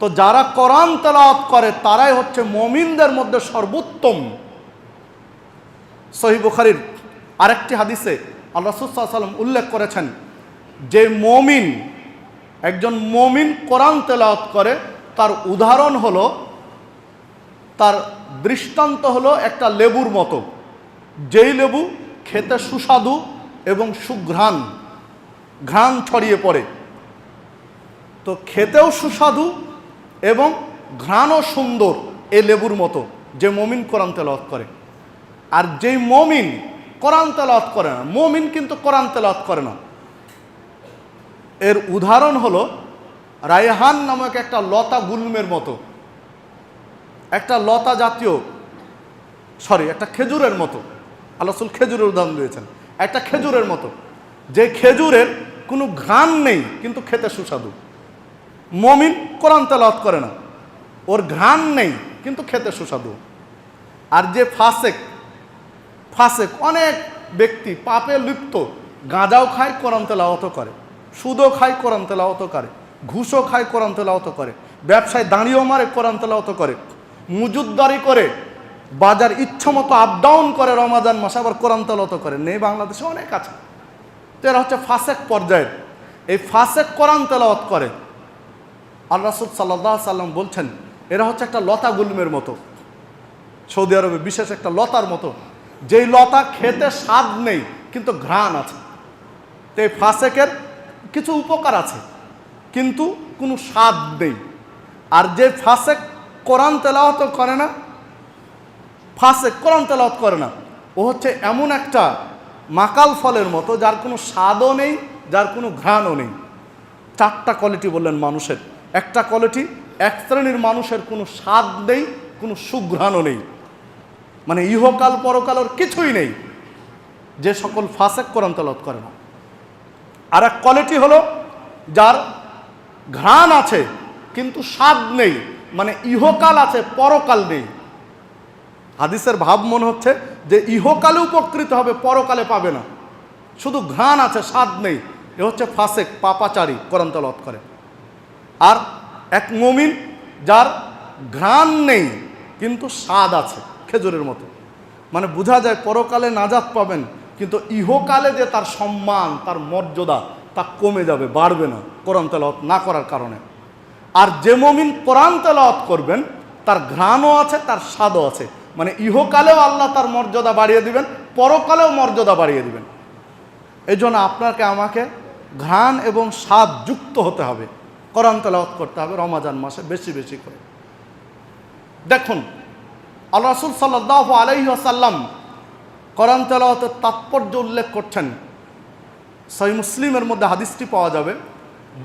তো যারা কোরআন তেলাওয়াত করে তারাই হচ্ছে মুমিনদের মধ্যে সর্বোত্তম। সহিহ বুখারীর আরেকটি হাদিসে আল্লাহ রাসূল সাল্লাল্লাহু আলাইহি ওয়াসাল্লাম উল্লেখ করেছেন, যে মুমিন, একজন মুমিন কোরআন তেলাওয়াত করে, তার উদাহরণ হলো তার দৃষ্টান্ত হলো একটা লেবুর মতো, যেই লেবু খেতে সুস্বাদু এবং সুঘ্রাণ, ঘ্রাণ ছড়িয়ে পড়ে। তো খেতেও সুস্বাদু এবং ঘ্রাণও সুন্দর এই লেবুর মতো যে মমিন কোরআন তেলাওয়াত করে। আর যেই মমিন কোরআন তেলাওয়াত করে না, মমিন কিন্তু কোরআন তেলাওয়াত করে না, এর উদাহরণ হলো রায়হান নামক একটা লতা গুল্মের মতো, একটা লতা জাতীয় একটা খেজুরের মতো। আল্লাহ রাসূল খেজুরের উদাহরণ দিয়েছেন, একটা খেজুরের মতো, যে খেজুরের কোনো ঘ্রাণ নেই কিন্তু খেতে সুস্বাদু। মমিন কোরআন তেলাওয়াত করে না, ওর ঘ্রাণ নেই কিন্তু খেতে সুস্বাদু। আর যে ফাসেক অনেক ব্যক্তি পাপে লিপ্ত, গাঁজাও খায় কোরআন তেলাওয়াত করে, সুদও খায় কোরআন তেলাওয়াত করে, ঘুষও খায় কোরআন তেলাওয়াত করে, ব্যবসায় দাঁড়িয়েও মারে কোরআন তেলাওয়াত করে, মুজুদ্দারি করে, বাজার ইচ্ছামতো আপ ডাউন করে, রমাজান মাসে আবার কোরআন তেলাওয়াত করে। নেই বাংলাদেশে অনেক আছে। তো এরা হচ্ছে ফাসেক পর্যায়ের। এই ফাসেক কোরআন তেলাওয়াত করে। আল্লাহ রাসূল সাল্লাল্লাহু আলাইহি সাল্লাম বলছেন এরা হচ্ছে একটা লতা গুল্মের মতো, সৌদি আরবে বিশেষ একটা লতার মতো, যেই লতা খেতে স্বাদ নেই কিন্তু ঘ্রাণ আছে। তো এই ফাসেকের কিছু উপকার আছে কিন্তু কোনো স্বাদ নেই। আর যে ফাসেক কোরআন তেলাওয়াত করে না, ফাসেক কোরআন তেলাওয়াত করে না, ও হচ্ছে এমন একটা মাকাল ফলের মতো যার কোনো স্বাদও নেই, যার কোনো ঘ্রাণও নেই। চারটা কোয়ালিটি বললেন মানুষের। একটা কোয়ালিটি, এক শ্রেণীর মানুষের কোনো স্বাদ নেই, কোনো সুঘ্রাণও নেই, মানে ইহকাল পরকালের কিছুই নেই, যে সকল ফাসেক কোরআন তেলাওয়াত করে না। আর এক কোয়ালিটি হলো যার ঘ্রাণ আছে কিন্তু স্বাদ নেই, মানে ইহকাল আছে পরকাল নেই। হাদিসের ভাব মনে হচ্ছে যে ইহকালে উপকৃত হবে, পরকালে পাবে না, শুধু ঘ্রাণ আছে স্বাদ নেই। এ হচ্ছে ফাসেক, পাপাচারী, কোরআন তেলাওয়াত করে। আর এক মুমিন যার ঘ্রাণ নেই কিন্তু স্বাদ আছে খেজুরের মতো, মানে বোঝা যায় পরকালে নাজাত পাবেন কিন্তু ইহকালে যে তার সম্মান, তার মর্যাদা তা কমে যাবে, বাড়বে না কোরআন তেলাওয়াত না করার কারণে। আর যে মুমিন কোরআন তেলাওয়াত করবেন তার ঘ্রাণও আছে, তার স্বাদও আছে, মানে ইহকালেও আল্লাহ তার মর্যাদা বাড়িয়ে দিবেন, পরকালেও মর্যাদা বাড়িয়ে দিবেন। এই জন্য আপনাকে আমাকে ঘ্রাণ এবং স্বাদ যুক্ত হতে হবে, কোরআন তেলাওয়াত করতে হবে রমাজান মাসে বেশি বেশি করে। দেখুন আল্লাহ রাসূল সাল্লাল্লাহু আলাইহি ওয়াসাল্লাম কোরআন তেলাওয়াতের তাৎপর্য উল্লেখ করছেন। সহিহ মুসলিমের মধ্যে হাদিসটি পাওয়া যাবে,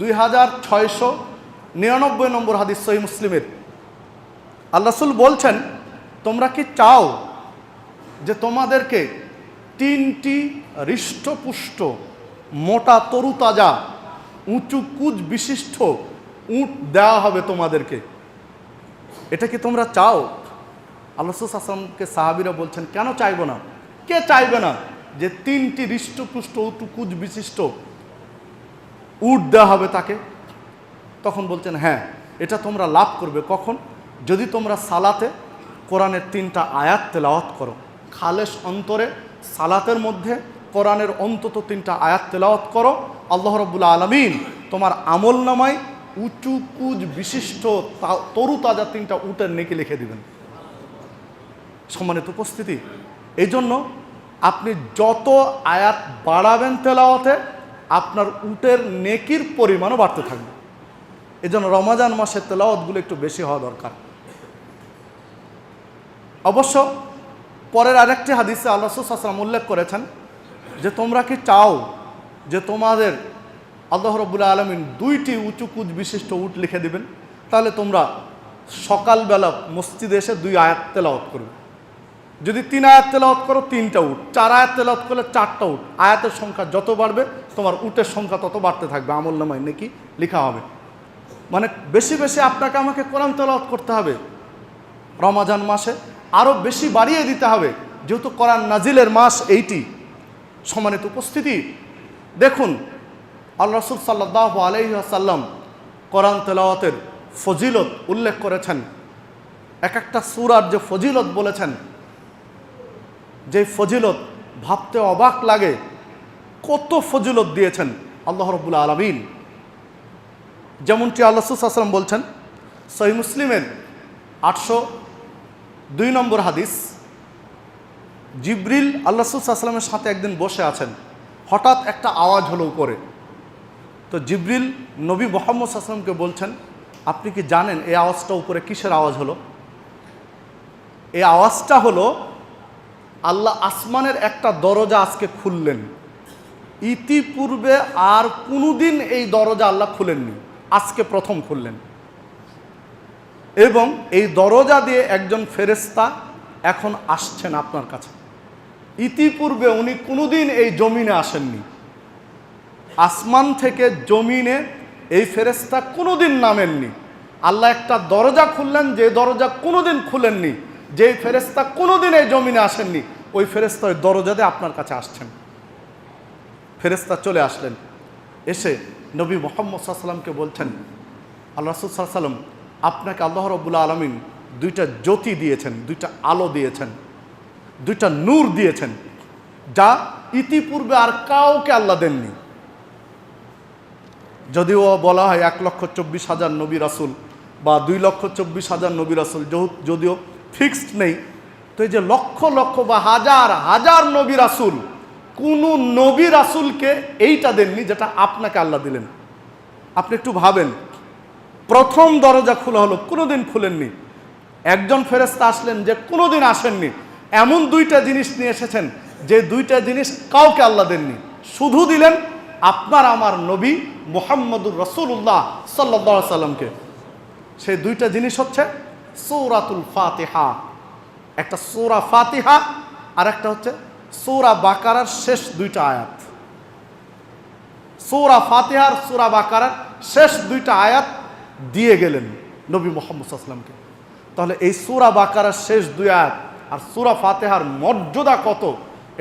2699 নম্বর হাদিস সহিহ মুসলিমের। আল্লাহ রাসূল বলছেন, তোমরা কি চাও যে তোমাদেরকে 3টি হৃষ্টপুষ্ট, মোটা, তরুতাজা, উঁচু কুঁজ বিশিষ্ট উট দেওয়া হবে তোমাদেরকে? এটা কি তোমরা চাও? আল্লাহ রাসূল সাল্লাল্লাহু আলাইহি ওয়াসাল্লামকে সাহাবীরা বলছেন, কেন চাইবো না, কে চাইবে না যে 3টি হৃষ্টপুষ্ট উঁচু কুঁজ বিশিষ্ট উট দেওয়া হবে তাকে? তখন বলছেন, হ্যাঁ, এটা তোমরা লাভ করবে কখন? যদি তোমরা সালাতে কোরআনের 3টা আয়াত তেলাওয়াত করো, খালেস অন্তরে সালাতের মধ্যে কোরআনের অন্তত 3টা আয়াত তেলাওয়াত করো, আল্লাহ রাব্বুল আলামিন তোমার আমল নামায় উঁচু কুঁজ বিশিষ্ট তরুতাজা 3টা উটের নেকি লিখে দিবেন। সম্মানিত উপস্থিতি, এই জন্য আপনি যত আয়াত বাড়াবেন তেলাওয়াতে আপনার উটের নেকির পরিমাণও বাড়তে থাকবে। এই জন্য রমাজান মাসের তেলাওয়াতগুলো একটু বেশি হওয়া দরকার। অবশ্য পরের আরেকটি হাদিসে আল্লাহ রাসূল সাল্লাল্লাহু আলাইহি ওয়াসাল্লাম উল্লেখ করেছেন যে তোমরা কি চাও যে তোমাদের আল্লাহ রাব্বুল আলামিন 2টি উঁচু কুঁজ বিশিষ্ট উট লিখে দিবেন? তাহলে তোমরা সকালবেলা মসজিদে এসে 2 আয়াত তেলাওয়াত করবে। যদি 3 আয়াত তেলাওয়াত করো 3টা উট, 4 আয়াত তেলাওয়াত করলে 4টা উট। আয়াতের সংখ্যা যত বাড়বে তোমার উটের সংখ্যা তত বাড়তে থাকবে, আমল নামায় নেকি লেখা হবে। মানে বেশি বেশি আপনাকে আমাকে কোরআন তেলাওয়াত করতে হবে রমাজান মাসে, আরও বেশি বাড়িয়ে দিতে হবে, যেহেতু কোরআন নাজিলের মাস এইটি। সম্মানিত উপস্থিতি, দেখুন আল্লাহ রাসূল সাল্লাল্লাহু আলাইহি ওয়াসাল্লাম কোরআন তেলাওয়াতের ফজিলত উল্লেখ করেছেন। এক একটা সূরার যে ফজিলত বলেছেন, যে ফজিলত ভাবতে অবাক লাগে, কত ফজিলত দিয়েছেন আল্লাহ রাব্বুল আলামিন। যেমনটি আল্লাহ রাসূল সাল্লাল্লাহু আলাইহি ওয়াসাল্লাম বলছেন, সহিহ মুসলিমের 2 নম্বর হাদিস, জিবরিল আল্লাহ রাসূল সাল্লাল্লাহু আলাইহি ওয়াসাল্লামের সাথে একদিন বসে আছেন, হঠাৎ একটা আওয়াজ হলো উপরে। তো জিবরিল নবী মুহাম্মদ সাল্লাল্লাহু আলাইহি ওয়াসাল্লামকে বলছেন, আপনি কি জানেন এই আওয়াজটা উপরে কিসের আওয়াজ হলো? এই আওয়াজটা হলো আল্লাহ আসমানের একটা দরজা আজকে খুললেন, ইতিপূর্বে আর কোনোদিন এই দরজা আল্লাহ খুলেননি, আজকে প্রথম খুললেন। এবং এই দরজা দিয়ে একজন ফেরেশতা এখন আসছেন আপনার কাছে। ইতিপূর্বে উনি কোনোদিন এই জমিনে আসেননি, আসমান থেকে জমিনে এই ফেরেশতা কোনোদিন নামেননি। আল্লাহ একটা দরজা খুললেন, যে দরজা কোনোদিন খুলেননি, যে ফেরেশতা কোনোদিন এই জমিনে আসেননি, ওই ফেরেশতা ওই দরজা দিয়ে আপনার কাছে আসছেন। ফেরেশতা চলে আসলেন, এসে নবী মুহাম্মদ সাল্লাল্লাহু আলাইহি ওয়াসাল্লামকে বলছেন, আল্লাহ রাসূল সাল্লাল্লাহু আলাইহি ওয়াসাল্লাম, আপনাকে আল্লাহ রাব্বুল আলামিন 2টা জ্যোতি দিয়েছেন, 2টা আলো দিয়েছেন, 2টা নূর দিয়েছেন, যা ইতিপূর্বে আর কাউকে আল্লাহ দেননি। যদিও বলা হয় 1,24,000 নবী রাসূল বা 2,24,000 নবী রাসূল, যদিও ফিক্সড নেই। তো এই যে লক্ষ লক্ষ বা হাজার হাজার নবী রাসূল, কোনো নবী রাসূলকে এইটা দেননি যেটা আপনাকে আল্লাহ দিলেন। আপনি একটু ভাবেন, প্রথম দরজা খোলা হলো, কোনোদিন খুলেননি। একজন ফেরেশতা আসলেন যে কোনোদিন আসেননি। এমন 2টা জিনিস নিয়ে এসেছেন যে 2টা জিনিস কাউকে আল্লাহ দেননি, শুধু দিলেন আপনার আমার নবী মুহাম্মদুর রাসূলুল্লাহ সাল্লাল্লাহু আলাইহি সাল্লামকে। সেই 2টা জিনিস হচ্ছে সূরাতুল ফাতিহা, একটা সূরা ফাতিহা, আর একটা হচ্ছে সূরা বাকারার শেষ 2টা আয়াত। সূরা ফাতিহার সূরা বাকারার শেষ 2টা আয়াত দিয়ে গেলেন নবী মুহাম্মদ সাল্লাল্লাহু আলাইহি সাল্লামকে। তাহলে এই সূরা বাকারার শেষ 2 আয়াত আর সূরা ফাতিহার মর্যাদা কত,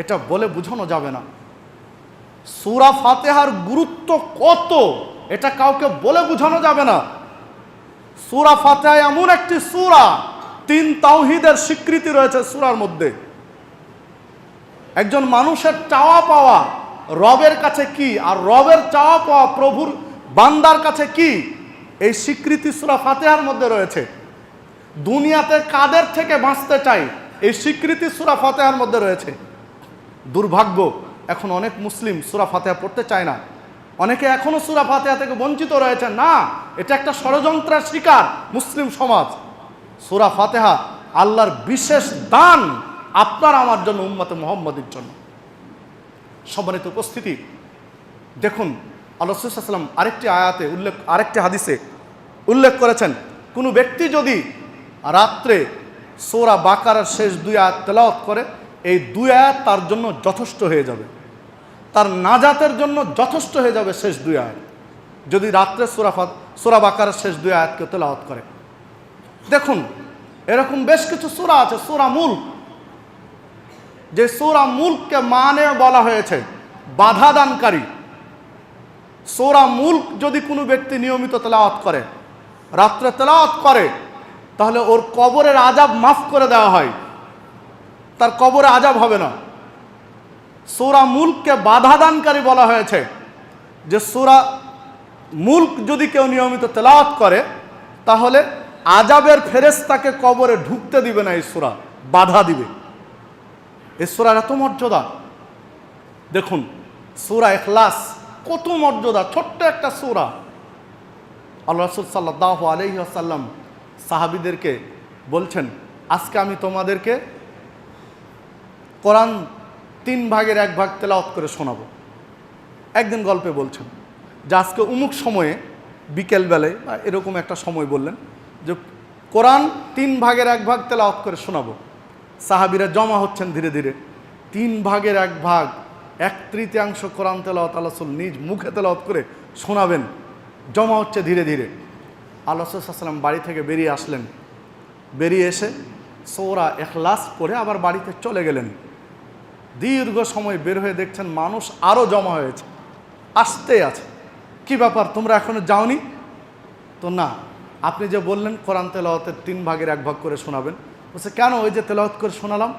এটা বলে বোঝানো যাবে না। সূরা ফাতিহার গুরুত্ব কত, এটা কাউকে বলে বোঝানো যাবে না। সূরা ফাতিহা এমন একটি সূরা, 3 তাওহীদের স্বীকৃতি রয়েছে সূরার মধ্যে। একজন মানুষের চাওয়া পাওয়া রবের কাছে কি, আর রবের চাওয়া পাওয়া প্রভুর বান্দার কাছে কি, এই স্বীকৃতি সূরা ফাতিহার মধ্যে রয়েছে। দুনিয়াতে কাদের থেকে বাঁচতে চাই, এই স্বীকৃতি সূরা ফাতিহার মধ্যে রয়েছে। দুর্ভাগ্য, এখন অনেক মুসলিম সূরা ফাতিহা পড়তে চায় না। অনেকে এখনো সূরা ফাতিহা থেকে বঞ্চিত রয়েছে। না, এটা একটা ষড়যন্ত্রের শিকার মুসলিম সমাজ। সূরা ফাতিহা আল্লাহর বিশেষ দান আপনার আমার জন্য, উম্মতে মুহাম্মাদের জন্য। সম্মানিত উপস্থিতি, দেখুন আল্লাহ রাসূল সাল্লাল্লাহু আলাইহি ওয়াসাল্লাম আরেকটি হাদিসে উল্লেখ করেছেন, কোনো ব্যক্তি যদি রাত্রে সূরা বাকারার শেষ 2 আয়াত তেলাওয়াত করে, এই 2 আয়াত তার জন্য যথেষ্ট হয়ে যাবে, তার নাজাতের জন্য যথেষ্ট হয়ে যাবে শেষ 2 আয়াত, যদি রাত্রে সূরা বাকারার শেষ 2 আয়াতকে তেলাওয়াত করে। দেখুন এরকম বেশ কিছু সূরা আছে। সূরা মুলক, যে সূরা মুলককে মানে বলা হয়েছে বাধা দানকারী। সূরা মুলক যদি কোনো ব্যক্তি নিয়মিত তেলাওয়াত করে, রাত্রে তেলাওয়াত করে, তাহলে ওর কবরের আযাব মাফ করে দেওয়া হয়, তার কবরে আযাব হবে না। সূরা মুলককে বাধা দানকারী বলা হয়েছে, যে সূরা মুলক যদি কেউ নিয়মিত তেলাওয়াত করে, তাহলে আযাবের ফেরেশতাকে কবরে ঢুকতে দিবে না, এই সূরা বাধা দিবে। এই সূরার এত মর্যাদা। দেখুন সূরা ইখলাস কত মর্যাদা, ছোট্ট একটা সূরা। আল্লাহ রাসূল সাল্লাল্লাহু আলাইহি ওয়াসাল্লাম সাহাবীদেরকে বলছেন, আজকে আমি তোমাদেরকে কোরআন 3 ভাগের 1 ভাগ তেলাওয়াত করে শোনাবো। একদিন গল্পে বলছেন যে আজকে অমুক সময়ে বিকেলবেলায় বা এরকম একটা সময় বললেন যে কোরআন 3 ভাগের 1 ভাগ তেলাওয়াত করে শোনাবো। সাহাবীরা জমা হচ্ছেন ধীরে ধীরে। 3 ভাগের 1 ভাগ, 1/3 কোরআন তেলাওয়াত আল্লাহ রাসূল নিজ মুখে তেলাওয়াত করে শোনাবেন। জমা হচ্ছে ধীরে ধীরে। আল্লাহ রাসূল সাল্লাল্লাহু আলাইহি ওয়াসাল্লাম বাড়ি থেকে বেরিয়ে আসলেন। বেরিয়ে এসে সূরা ইখলাস পড়ে আবার বাড়িতে চলে গেলেন। দীর্ঘ সময় বের হয়ে দেখছেন মানুষ আরও জমা হয়েছে, আসতেই আছে। কি ব্যাপার, তোমরা এখনো যাওনি? তো না, আপনি যে বললেন কোরআন তেলাওয়াতের 3 ভাগের 1 ভাগ করে শোনাবেন। বলছে কেন, ওই যে তেলাওয়াত করে শোনালাম।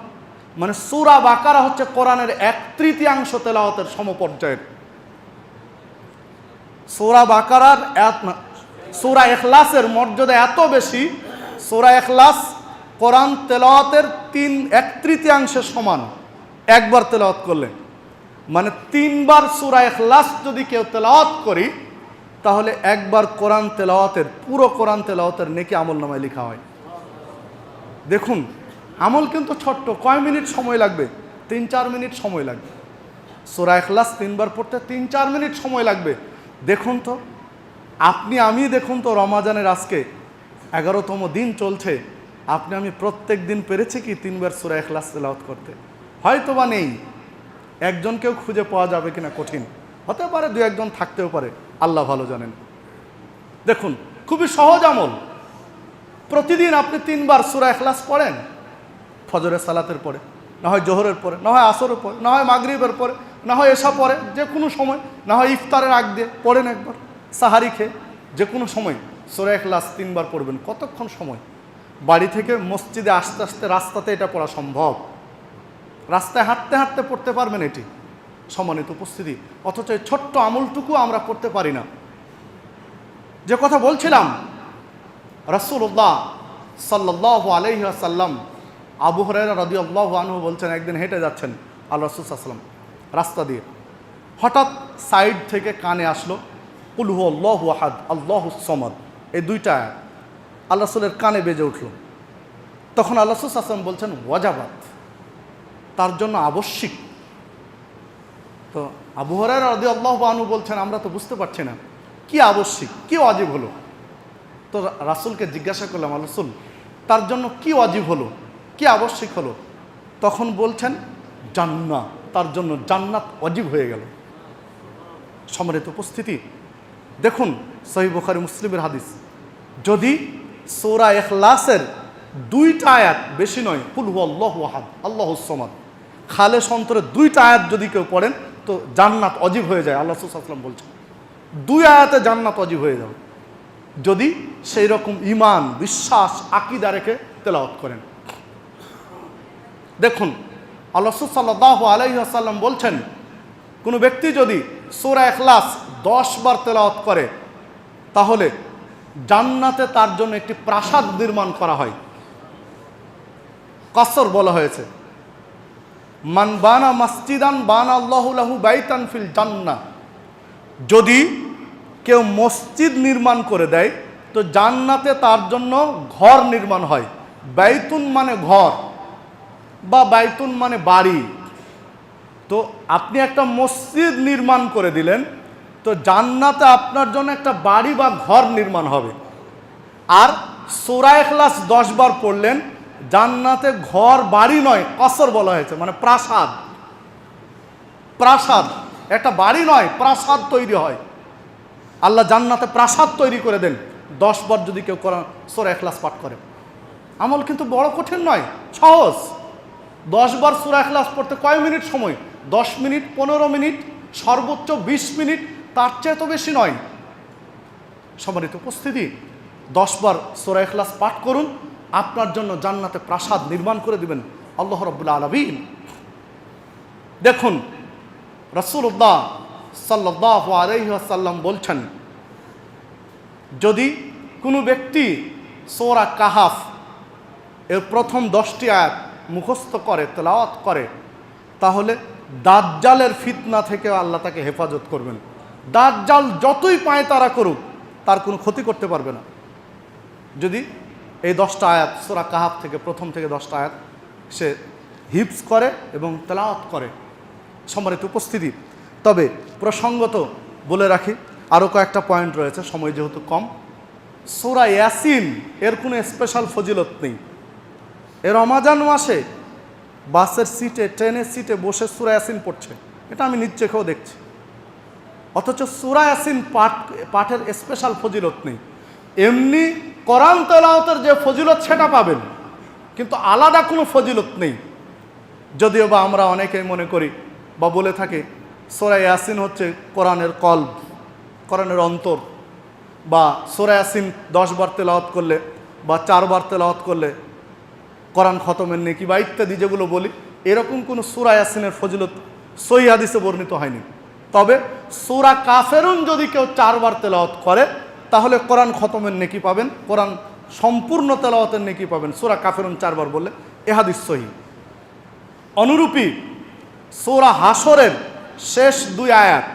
মানে সূরা বাকারা হচ্ছে কোরআনের 1/3 তেলাওয়াতের সমপর্যায়ের। সূরা বাকারার সূরা ইখলাসের মর্যাদা এত বেশি, সূরা ইখলাস কোরআন তেলাওয়াতের 1/3 সমান একবার তেলাওয়াত করলে। মানে 3বার সূরা ইখলাস যদি কেউ তেলাওয়াত করি, তাহলে একবার কোরআন তেলাওয়াতের, পুরো কোরআন তেলাওয়াতের নেকি আমলনামায় লেখা হয়। দেখুন, আমল কিন্তু ছোট্ট, কয় মিনিট সময় লাগবে? 3-4 মিনিট সময় লাগবে। সূরা ইখলাস 3বার পড়তে 3-4 মিনিট সময় লাগবে। দেখুন তো, আমি দেখুন তো, রমাজানের আজকে 11তম দিন চলছে, আমি প্রত্যেক দিন পেরেছি কি 3বার সূরা ইখলাস তেলাওয়াত করতে? হয়তো বা নেই, একজনকেও খুঁজে পাওয়া যাবে কিনা কঠিন, হতে পারে 2-1জন থাকতেও পারে, আল্লাহ ভালো জানেন। দেখুন, খুবই সহজ আমল। প্রতিদিন আপনি 3বার সূরা ইখলাস পড়েন, ফজরের সালাতের পরে, না হয় জোহরের পরে, না হয় আসরের পরে, না হয় মাগরিবের পরে, না হয় এশা পরে, যে কোনো সময়, না হয় ইফতারের আগ দিয়ে পড়েন একবার, সাহারি খেয়ে, যে কোনো সময় সূরা ইখলাস 3বার পড়বেন। কতক্ষণ সময়? বাড়ি থেকে মসজিদে আস্তে আস্তে রাস্তাতে এটা পড়া সম্ভব, রাস্তায় হাঁটতে হাঁটতে পড়তে পারবেন এটি, সম্মানিত উপস্থিতি। অথচ এই ছোট্ট আমলটুকু আমরা করতে পারি না। যে কথা বলছিলাম, রাসূলুল্লাহ সাল্লাল্লাহু আলাইহি ওয়াসাল্লাম, আবু হুরায়রা রাদিয়াল্লাহু আনহু বলছেন, একদিন হেঁটে যাচ্ছেন আল্লাহ রাসূল সাল্লাল্লাহু আলাইহি ওয়াসাল্লাম রাস্তা দিয়ে, হঠাৎ সাইড থেকে কানে আসলো কুল হুয়াল্লাহু আহাদ আল্লাহুস সামাদ, এই 2টা আয়াত আল্লাহ রাসূলের কানে বেজে উঠল। তখন আল্লাহ রাসূল সাল্লাল্লাহু আলাইহি ওয়াসাল্লাম বলছেন ওয়াজাবাত, তার জন্য আবশ্যিক। তো আবু হুরায়রা রাদিয়াল্লাহু আনহু বলছেন, আমরা তো বুঝতে পারছি না কি আবশ্যিক, কি ওয়াজিব হলো। তো রাসূলকে জিজ্ঞাসা করলাম, আল্লাহ রাসূল, তার জন্য কি ওয়াজিব হলো, কি আবশ্যিক হলো? তখন বলছেন জান্নাত, তার জন্য জান্নাত ওয়াজিব হয়ে গেল। সম্মানিত উপস্থিতি, দেখুন সহিহ বুখারী মুসলিমের হাদিস, যদি সূরা ইখলাসের 2টা আয়াত, বেশি নয়, কুল হুয়াল্লাহু আহাদ আল্লাহুস সামাদ, খালেস অন্তরে 2টা আয়াত যদি কেউ পড়েন তো জান্নাত ওয়াজিব হয়ে যায়। আল্লাহ রাসূল সাল্লাল্লাহু আলাইহি ওয়াসাল্লাম বলছেন 2 আয়াতে জান্নাত ওয়াজিব হয়ে যাবে, যদি সেই রকম ঈমান, বিশ্বাস, আকীদা রেখে তেলাওয়াত করেন। দেখুন, আল্লাহ রাসূল সাল্লাল্লাহু আলাইহি ওয়াসাল্লাম বলছেন, কোনো ব্যক্তি যদি সূরা ইখলাস 10 বার তেলাওয়াত করে, তাহলে জান্নাতে তার জন্য একটি প্রাসাদ নির্মাণ করা হয়। কসর বলা হয়েছে, মান বানা মসজিদান বানা আল্লাহু লাহু বাইতান ফিল জান্নাহ, যদি কেউ মসজিদ নির্মাণ করে দেয় তো জান্নাতে তার জন্য ঘর নির্মাণ হয়। বাইতুন মানে ঘর, বা বাইতুন মানে বাড়ি। তো আপনি একটা মসজিদ নির্মাণ করে দিলেন, তো জান্নাতে আপনার জন্য একটা বাড়ি বা ঘর নির্মাণ হবে। আর সূরা ইখলাস 10 বার পড়লেন, জান্নাতে ঘর বাড়ি নয়, কসর বলা হয়েছে, মানে প্রাসাদ। প্রাসাদ, একটা বাড়ি নয়, প্রাসাদ তৈরি হয়। আল্লাহ জান্নাতে প্রাসাদ তৈরি করে দেন 10 বার যদি কেউ সূরা ইখলাস পাঠ করে। আমল কিন্তু বড় কঠিন নয়, সহজ। 10 বার সূরা ইখলাস পড়তে কয় মিনিট সময়? 10 মিনিট, 15 মিনিট, সর্বোচ্চ 20 মিনিট, তার চেয়ে তো বেশি নয়। সম্মানিত উপস্থিতি, 10 বার সূরা ইখলাস পাঠ করুন, আপনার জন্য জান্নাতে প্রাসাদ নির্মাণ করে দিবেন আল্লাহ রাব্বুল আলামিন। দেখুন, রাসূলুল্লাহ সাল্লাল্লাহু আলাইহি ওয়াসাল্লাম বলছেন, যদি কোনো ব্যক্তি সূরা কাহাফ এর প্রথম 10টি আয়াত মুখস্থ করে, তেলাওয়াত করে, তাহলে দাজ্জালের ফিতনা থেকে আল্লাহ তাকে হেফাজত করবেন। দাজ্জাল যতই পায় তারা করুক, তার কোনো ক্ষতি করতে পারবে না, যদি এই 10টা আয়াত সূরা কাহাফ থেকে, প্রথম থেকে 10টা আয়াত সে হিফজ করে এবং তেলাওয়াত করে। সম্মানিত উপস্থিতি, তবে প্রসঙ্গত বলে রাখি, আরও কয়েকটা পয়েন্ট রয়েছে, সময় যেহেতু কম। সূরা ইয়াসিন এর কোনো স্পেশাল ফজিলত নেই। এর রমাজান মাসে বাসের সিটে, ট্রেনের সিটে বসে সূরা ইয়াসিন পড়ছে, এটা আমি নিজ চোখেও দেখছি। অথচ সূরা ইয়াসিন পাঠের স্পেশাল ফজিলত নেই। এমনি কোরআন তেলাওয়াতের যে ফজিলত সেটা পাবেন, কিন্তু আলাদা কোনো ফজিলত নেই। যদিও বা আমরা অনেকেই মনে করি বা বলে থাকি সূরা ইয়াসিন হচ্ছে কোরআনের কলব, কোরআনের অন্তর, বা সূরা ইয়াসিন 10 বার তেলাওয়াত করলে বা 4 বার তেলাওয়াত করলে কোরআন খতমের নেকি, বা ইত্যাদি যেগুলো বলি, এরকম কোনো সূরা ইয়াসিনের ফজিলত সহিহ হাদিসে বর্ণিত হয়নি। তবে সূরা কাফেরুন যদি কেউ 4 বার তেলাওয়াত করে, তাহলে কোরআন খতমের নেকি পাবেন, কোরআন সম্পূর্ণ তেলাওয়াতের নেকি পাবেন। সূরা কাফিরুন 4 বার বললে এ হাদিস সহিহ। অনুরূপী সূরা হাসরের শেষ 2 আয়াত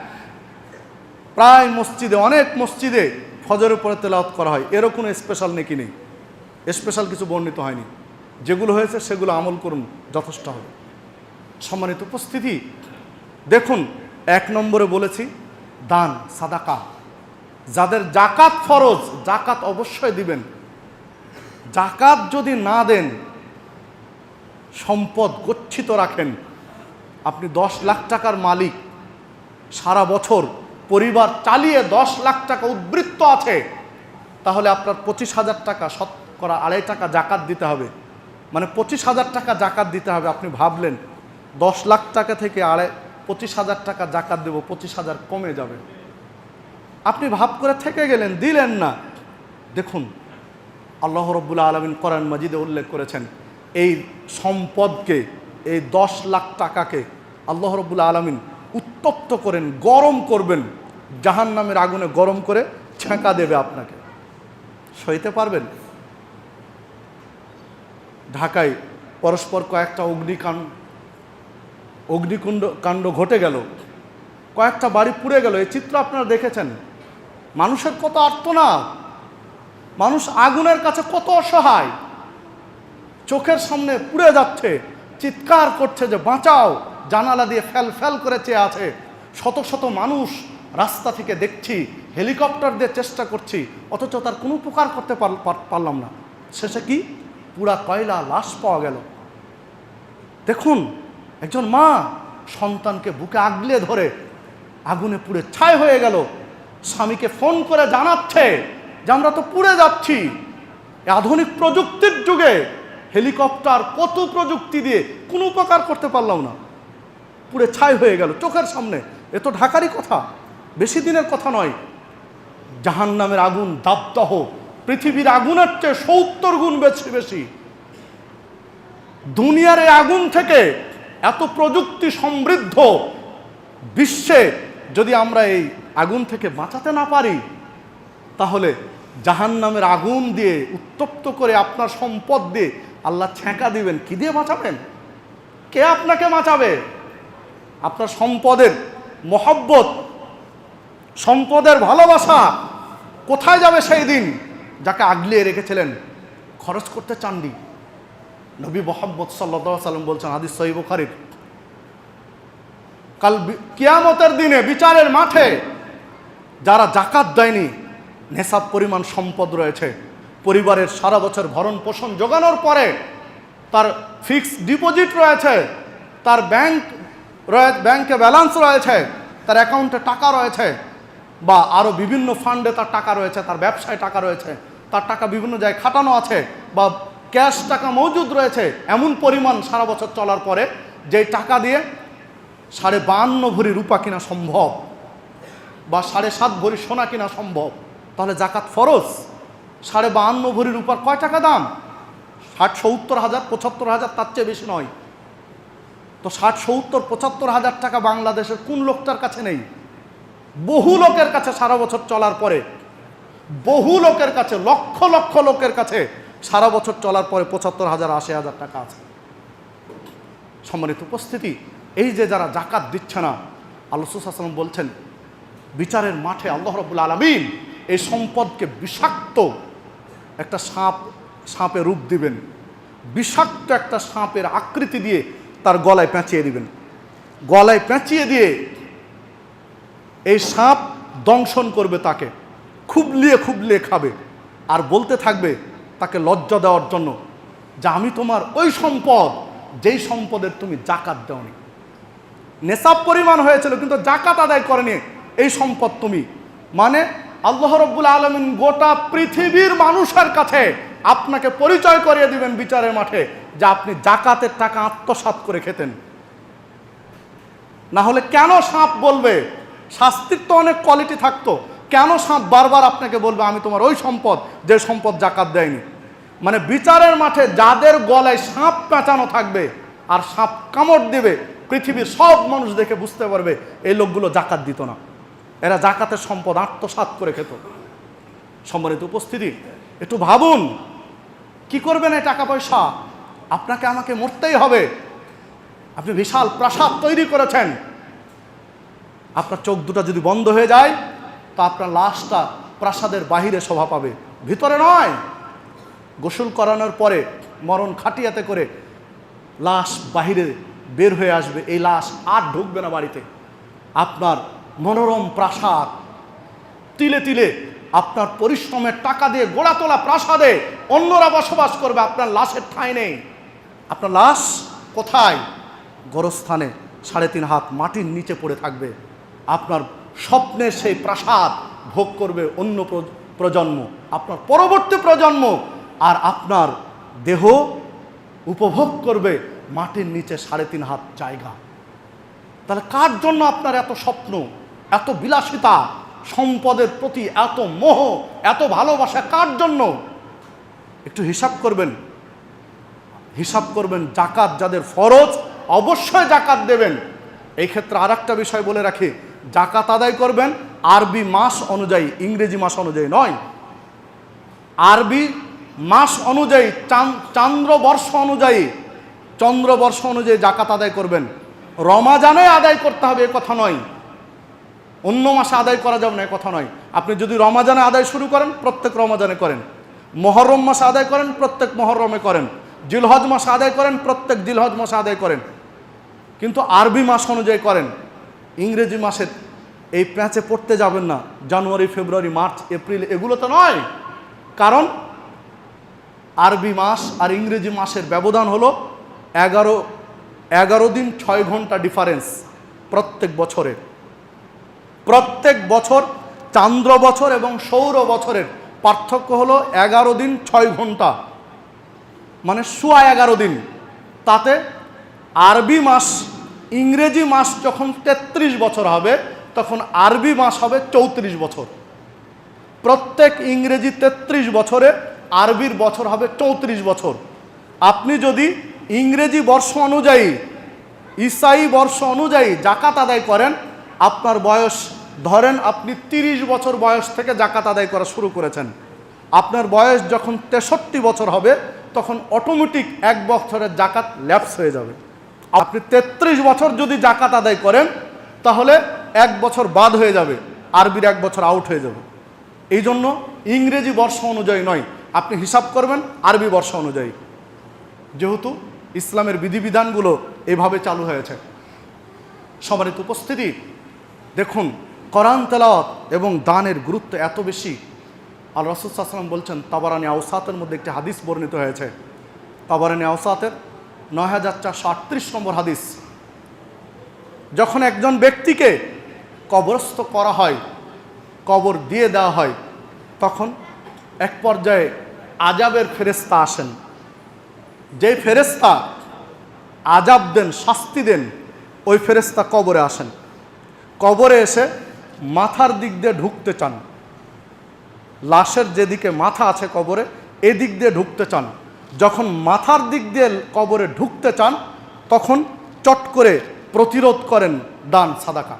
প্রায় মসজিদে, অনেক মসজিদে ফজরের পরে তেলাওয়াত করা হয়। এরও কোনো স্পেশাল নেকি নেই, স্পেশাল কিছু বর্ণিত হয়নি। যেগুলো হয়েছে সেগুলো আমল করুন, যথেষ্ট হবে। সম্মানিত উপস্থিতি, দেখুন 1 নম্বরে বলেছি দান, সাদাকা। যাদের জাকাত ফরজ, জাকাত অবশ্যই দিবেন। জাকাত যদি না দেন, সম্পদ গচ্ছিত রাখেন, আপনি 10 লাখ টাকার মালিক, সারা বছর পরিবার চালিয়ে 10 লাখ টাকা উদ্বৃত্ত আছে, তাহলে আপনার 25,000 টাকা, শতকরা 2.5 টাকা জাকাত দিতে হবে। মানে 25,000 টাকা জাকাত দিতে হবে। আপনি ভাবলেন 10 লাখ টাকা থেকে 25,000 টাকা জাকাত দেব, 25,000 কমে যাবে। আপনি ভাব করে থেকে গেলেন, দিলেন না। দেখুন আল্লাহ রাব্বুল আলামিন কোরআন মাজিদে উল্লেখ করেছেন, এই সম্পদকে, এই 10 লাখ টাকাকে আল্লাহ রাব্বুল আলামিন উত্তপ্ত করেন, গরম করবেন, জাহান্নামের আগুনে গরম করে ছেঁকা দেবে আপনাকে। সইতে পারবেন? ঢাকায় পরস্পর কয়েকটা অগ্নিকাণ্ড ঘটে গেল, কয়েকটা বাড়ি পুড়ে গেল। এই চিত্র আপনারা দেখেছেন। মানুষের কত আর্তনাদ, মানুষ আগুনের কাছে কত অসহায়, চোখের সামনে পুড়ে যাচ্ছে, চিৎকার করছে যে বাঁচাও, জানালা দিয়ে ফেল ফেল করে চেয়ে আছে। শত শত মানুষ রাস্তা থেকে দেখছি, হেলিকপ্টার দিয়ে চেষ্টা করছি, অথচ তার কোনো উপকার করতে পারলাম না। শেষে কি? পুরা কয়লা লাশ পাওয়া গেল। দেখুন একজন মা সন্তানকে বুকে আগলে ধরে আগুনে পুড়ে ছাই হয়ে গেল, স্বামীকে ফোন করে জানাচ্ছে যে আমরা তো পুড়ে যাচ্ছি। আধুনিক প্রযুক্তির যুগে হেলিকপ্টার, কত প্রযুক্তি দিয়ে কোনো উপকার করতে পারলাম না, পুড়ে ছাই হয়ে গেল চোখের সামনে। এ তো ঢাকারই কথা, বেশি দিনের কথা নয়। জাহান্নামের আগুন দাবদাহ পৃথিবীর আগুনের চেয়ে 70 গুণ বেশি। দুনিয়ার এই আগুন থেকে, এত প্রযুক্তি সমৃদ্ধ বিশ্বে যদি আমরা এই আগুন থেকে বাঁচাতে না পারি, তাহলে জাহান্নামের আগুন দিয়ে উত্তপ্ত করে আপনার সম্পদ দিয়ে আল্লাহ ছেঁকা দিবেন। কি দিয়ে বাঁচাবেন? কে আপনাকে বাঁচাবে? আপনার সম্পদের মহব্বত, সম্পদের ভালোবাসা কোথায় যাবে সেই দিন? যাকে আগলিয়ে রেখেছিলেন, খরচ করতে চাননি। নবী মুহাম্মদ সাল্লাল্লাহু আলাইহি ওয়াসাল্লাম বলছেন, হাদিস সহিহ বুখারীর, কাল কিয়ামতের দিনে বিচারের মাঠে যারা জাকাত দেয়নি, নেশাব পরিমাণ সম্পদ রয়েছে, পরিবারের সারা বছর ভরণ পোষণ জোগানোর পরে তার ফিক্সড ডিপোজিট রয়েছে, তার ব্যাংকে ব্যালেন্স রয়েছে, তার অ্যাকাউন্টে টাকা রয়েছে, বা আরও বিভিন্ন ফান্ডে তার টাকা রয়েছে, তার ব্যবসায় টাকা রয়েছে, তার টাকা বিভিন্ন জায়গায় খাটানো আছে, বা ক্যাশ টাকা মজুদ রয়েছে, এমন পরিমাণ সারা বছর চলার পরে যেই টাকা দিয়ে 52.5 ভরি রূপা কিনা সম্ভব, বা 7.5 ভরি সোনা কিনা সম্ভব, তাহলে জাকাত ফরজ। 52.5 ভরি রূপার কয় টাকা দাম? 60-70 হাজার, 75 হাজার, তার চেয়ে বেশি নয়। তো 60-70-75 হাজার টাকা বাংলাদেশের কোন লোকটার কাছে নেই? বহু লোকের কাছে সারা বছর চলার পরে, বহু লোকের কাছে, লক্ষ লক্ষ লোকের কাছে সারা বছর চলার পরে 75 হাজার, 80 হাজার টাকা আছে। সম্মানিত উপস্থিতি, এই যে যারা জাকাত দিচ্ছে না, আল্লাহ রাসূল সাল্লাল্লাহু আলাইহি ওয়াসাল্লাম বলছেন বিচারের মাঠে আল্লাহ রাব্বুল আলামিন এই সম্পদকে বিষাক্ত একটা সাপের রূপ দিবেন, বিষাক্ত একটা সাপের আকৃতি দিয়ে তার গলায় পেঁচিয়ে দিবেন। গলায় পেঁচিয়ে দিয়ে এই সাপ দংশন করবে, তাকে খুবলিয়ে খুবলিয়ে খাবে, আর বলতে থাকবে তাকে লজ্জা দেওয়ার জন্য যে আমি তোমার ওই সম্পদ, যেই সম্পদের তুমি জাকাত দাওনি, নেশাব পরিমাণ হয়েছিল কিন্তু জাকাত আদায় করেনি, এই সম্পদ তুমি। মানে আল্লাহ রাব্বুল আলামিন গোটা পৃথিবীর মানুষের কাছে আপনাকে পরিচয় করিয়ে দিবেন বিচারের মাঠে যে আপনি জাকাতের টাকা আত্মসাৎ করে খেতেন। না হলে কেন সাপ বলবে? শাস্তির তো অনেক কোয়ালিটি থাকতো, কেন সাপ বারবার আপনাকে বলবে আমি তোমার ওই সম্পদ, যে সম্পদ জাকাত দেয়নি? মানে বিচারের মাঠে যাদের গলায় সাপ পেঁচানো থাকবে আর সাপ কামড় দেবে, পৃথিবীর সব মানুষ দেখে বুঝতে পারবে এই লোকগুলো জাকাত দিত না, এরা জাকাতের সম্পদ আত্মসাৎ করে খেত। সম্মানিত উপস্থিতি, একটু ভাবুন। কি করবেন এই টাকা পয়সা? আপনাকে আমাকে মরতেই হবে। আপনি বিশাল প্রাসাদ তৈরি করেছেন, আপনার চোখ দুটো যদি বন্ধ হয়ে যায় তো আপনার লাশটা প্রাসাদের বাহিরে শোভা পাবে, ভিতরে নয়। গোসল করানোর পরে মরণ খাটিয়াতে করে লাশ বাহিরে বের হয়ে আসবে, এই লাশ আর ঢুকবে না বাড়িতে। আপনার মনোরম প্রাসাদ, তিলে তিলে আপনার পরিশ্রমের টাকা দিয়ে গোড়া তোলা প্রাসাদে অন্যরা বসবাস করবে, আপনার লাশের ঠাঁই নেই। আপনার লাশ কোথায়? গোরস্থানে 3.5 হাত মাটির নিচে পড়ে থাকবে। আপনার স্বপ্নের সেই প্রাসাদ ভোগ করবে অন্য প্রজন্ম, আপনার পরবর্তী প্রজন্ম, আর আপনার দেহ উপভোগ করবে মাটির নিচে 3.5 হাত জায়গা। তাহলে কার জন্য আপনার এত স্বপ্ন, এত বিলাসিতা, সম্পদের প্রতি এত মোহ, এত ভালোবাসা কার জন্য? একটু হিসাব করবেন, হিসাব করবেন। জাকাত যাদের ফরজ অবশ্যই জাকাত দেবেন। এই ক্ষেত্রে আর একটা বিষয় বলে রাখি, জাকাত আদায় করবেন আরবি মাস অনুযায়ী, ইংরেজি মাস অনুযায়ী নয়। আরবি মাস অনুযায়ী, চান্দ্রবর্ষ অনুযায়ী, চন্দ্রবর্ষ অনুযায়ী জাকাত আদায় করবেন। রমাজানে আদায় করতে হবে এ কথা নয়, অন্য মাসে আদায় করা যাবে না এ কথা নয়। আপনি যদি রমাজানে আদায় শুরু করেন প্রত্যেক রমাজানে করেন, মহরম মাসে আদায় করেন প্রত্যেক মহরমে করেন, জিলহজ মাসে আদায় করেন প্রত্যেক জিলহজ মাসে আদায় করেন, কিন্তু আরবি মাস অনুযায়ী করেন। ইংরেজি মাসের এই প্যাঁচে পড়তে যাবেন না, জানুয়ারি, ফেব্রুয়ারি, মার্চ, এপ্রিল, এগুলো তো নয়। কারণ আরবি মাস আর ইংরেজি মাসের ব্যবধান হলো 11 দিন 6 ঘন্টা ডিফারেন্স প্রত্যেক বছরে। প্রত্যেক বছর চান্দ্র বছর এবং সৌর বছরের পার্থক্য হলো 11 দিন 6 ঘন্টা, মানে 11.5 দিন। তাতে আরবি মাস, ইংরেজি মাস যখন 33 বছর হবে তখন আরবি মাস হবে 34 বছর। প্রত্যেক ইংরেজি 33 বছরে আরবির বছর হবে 34 বছর। আপনি যদি ইংরেজি বর্ষ অনুযায়ী, ঈসাই বর্ষ অনুযায়ী জাকাত আদায় করেন, আপনার বয়স ধরেন আপনি 30 বছর বয়স থেকে জাকাত আদায় করা শুরু করেছেন, আপনার বয়স যখন 63 বছর হবে তখন অটোমেটিক 1 বছরের জাকাত ল্যাপস হয়ে যাবে। আপনি 33 বছর যদি জাকাত আদায় করেন তাহলে 1 বছর বাদ হয়ে যাবে, আরবির 1 বছর আউট হয়ে যাবে। এই জন্য ইংরেজি বর্ষ অনুযায়ী নয়, আপনি হিসাব করবেন আরবি বর্ষ অনুযায়ী, যেহেতু ইসলামের বিধিবিধানগুলো এভাবে চালু হয়েছে। সম্মানিত উপস্থিতি, দেখুন কোরআন তেলাওয়াত এবং দানের গুরুত্ব এত বেশি। আল্লাহ রাসূল সাল্লাল্লাহু আলাইহি ওয়াসাল্লাম বলছেন, তাবারানী আওসাতের মধ্যে একটি হাদিস বর্ণিত হয়েছে, তাবারানী আওসাতের 9438 নম্বর হাদিস। যখন একজন ব্যক্তিকে কবরস্থ করা হয়, কবর দিয়ে দেওয়া হয়, তখন এক পর্যায়ে আজাবের ফেরেশতা আসেন। যে ফেরেশতা আজাব দেন, শাস্তি দেন, ওই ফেরেশতা কবরে আসেন। কবরে এসে মাথার দিক দিয়ে ঢুকতে চান, লাশের যেদিকে মাথা আছে কবরে এদিক দিয়ে ঢুকতে চান। যখন মাথার দিক দিয়ে কবরে ঢুকতে চান তখন চট করে প্রতিরোধ করেন দান সাদাকা।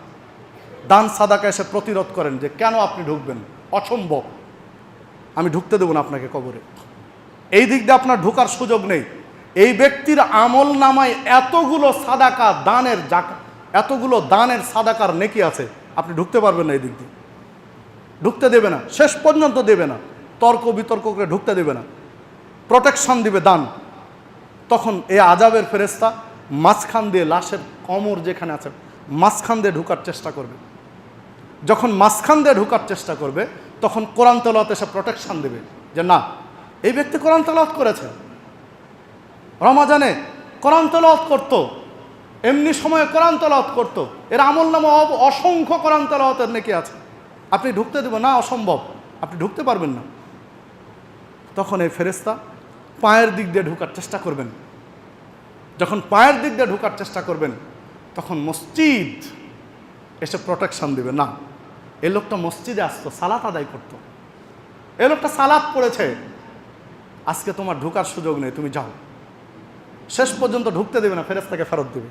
দান সাদাকা এসে প্রতিরোধ করেন যে কেন আপনি ঢুকবেন, অসম্ভব, আমি ঢুকতে দেব না আপনাকে কবরে, এই দিক দিয়ে আপনার ঢোকার সুযোগ নেই। এই ব্যক্তির আমল নামায় এতগুলো সাদাকা দানের এতগুলো দানের সাদাকার নেকি আছে, আপনি ঢুকতে পারবেন না, এই দিক দিয়ে ঢুকতে দেবে না, শেষ পর্যন্ত দেবে না, তর্ক বিতর্ক করে ঢুকতে দেবে না, প্রোটেকশন দিবে দান। তখন এই আজাবের ফেরেশতা মাঝখান দিয়ে লাশের কোমর যেখানে আছে মাঝখান দিয়ে ঢুকার চেষ্টা করবে। যখন মাঝখান দিয়ে ঢুকার চেষ্টা করবে তখন কোরআন তেলাওয়াত এসে প্রোটেকশন দেবে যে না, এই ব্যক্তি কোরআন তেলাওয়াত করেছে, রমাজানে কোরআন তেলাওয়াত করতো, এমনি সময়ে কোরআন তেলাওয়াত করতো, এর আমলনামা অসংখ্য কোরআন তেলাওয়াতের নেকি আছে, আপনি ঢুকতে দেব না, অসম্ভব, আপনি ঢুকতে পারবেন না। তখন এই ফেরেশতা পায়ের দিক দিয়ে ঢোকার চেষ্টা করবেন। যখন পায়ের দিক দিয়ে ঢোকার চেষ্টা করবেন তখন মসজিদ এসে প্রোটেকশন দেবে, না, এই লোকটা মসজিদে আসতো, সালাত আদায় করতো, এই লোকটা সালাত পড়েছে, আজকে তোমার ঢোকার সুযোগ নেই, তুমি যাও। শেষ পর্যন্ত ঢুকতে দেবে না, ফেরেশতাকে ফেরত দেবে।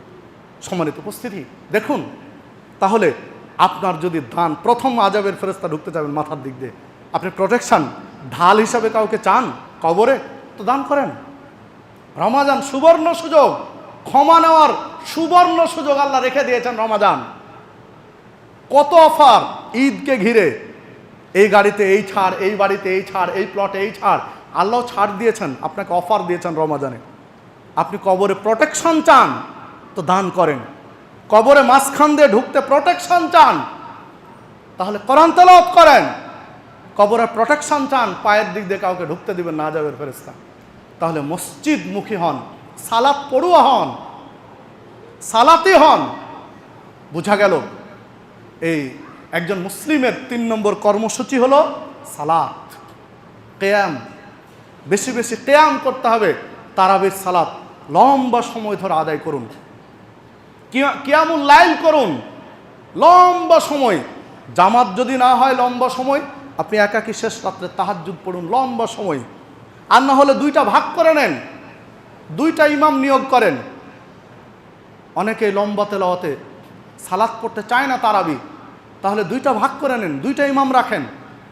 সম্মানিত উপস্থিতি, দেখুন তাহলে আপনার যদি দান, প্রথম আজাবের ফেরেশতা ঢুকতে যাবেন মাথার দিক দিয়ে, আপনি প্রোটেকশন ঢাল হিসাবে কাউকে চান কবরে, তো দান করেন। রমাজান সুবর্ণ সুযোগ, ক্ষমা নেওয়ার সুবর্ণ সুযোগ আল্লাহ রেখে দিয়েছেন রমাজান। কত অফার ঈদকে ঘিরে, এই গাড়িতে এই ছাড়, এই বাড়িতে এই ছাড়, এই প্লটে এই ছাড়, আল্লাহ ছাড় দিয়েছেন, আপনাকে অফার দিয়েছেন রমাজানে। আপনি কবরে প্রোটেকশন চান তো দান করেন। কবরে মাঝখান দিয়ে ঢুকতে প্রোটেকশন চান তাহলে কোরআন তেলাওয়াত করেন। কবরে প্রোটেকশন চান, পায়ের দিক দিয়ে কাউকে ঢুকতে দিবেন না, আযাবের ফেরেশতা, তাহলে মসজিদ মুখী হন, সালাত পড়ুয়া হন, সালাতি হন। বোঝা গেল এই একজন মুসলিমের 3 নম্বর কর্মসূচি হলো সালাত, কিয়াম। বেশি বেশি কিয়াম করতে হবে। তারাবির সালাত লম্বা সময় ধরে আদায় করুন, কিয়ামুল লাইল করুন লম্বা সময়। জামাত যদি না হয় লম্বা সময়, আপনি একাকী শেষ রাত্রে তাহাজ্জুদ পড়ুন লম্বা সময়। আর না হলে 2টা ভাগ করে নেন, 2টা ইমাম নিয়োগ করেন। অনেকে লম্বা তেলাওয়াতে সালাত পড়তে চায় না তারাবি, তাহলে 2টা ভাগ করে নেন, 2টা ইমাম রাখেন।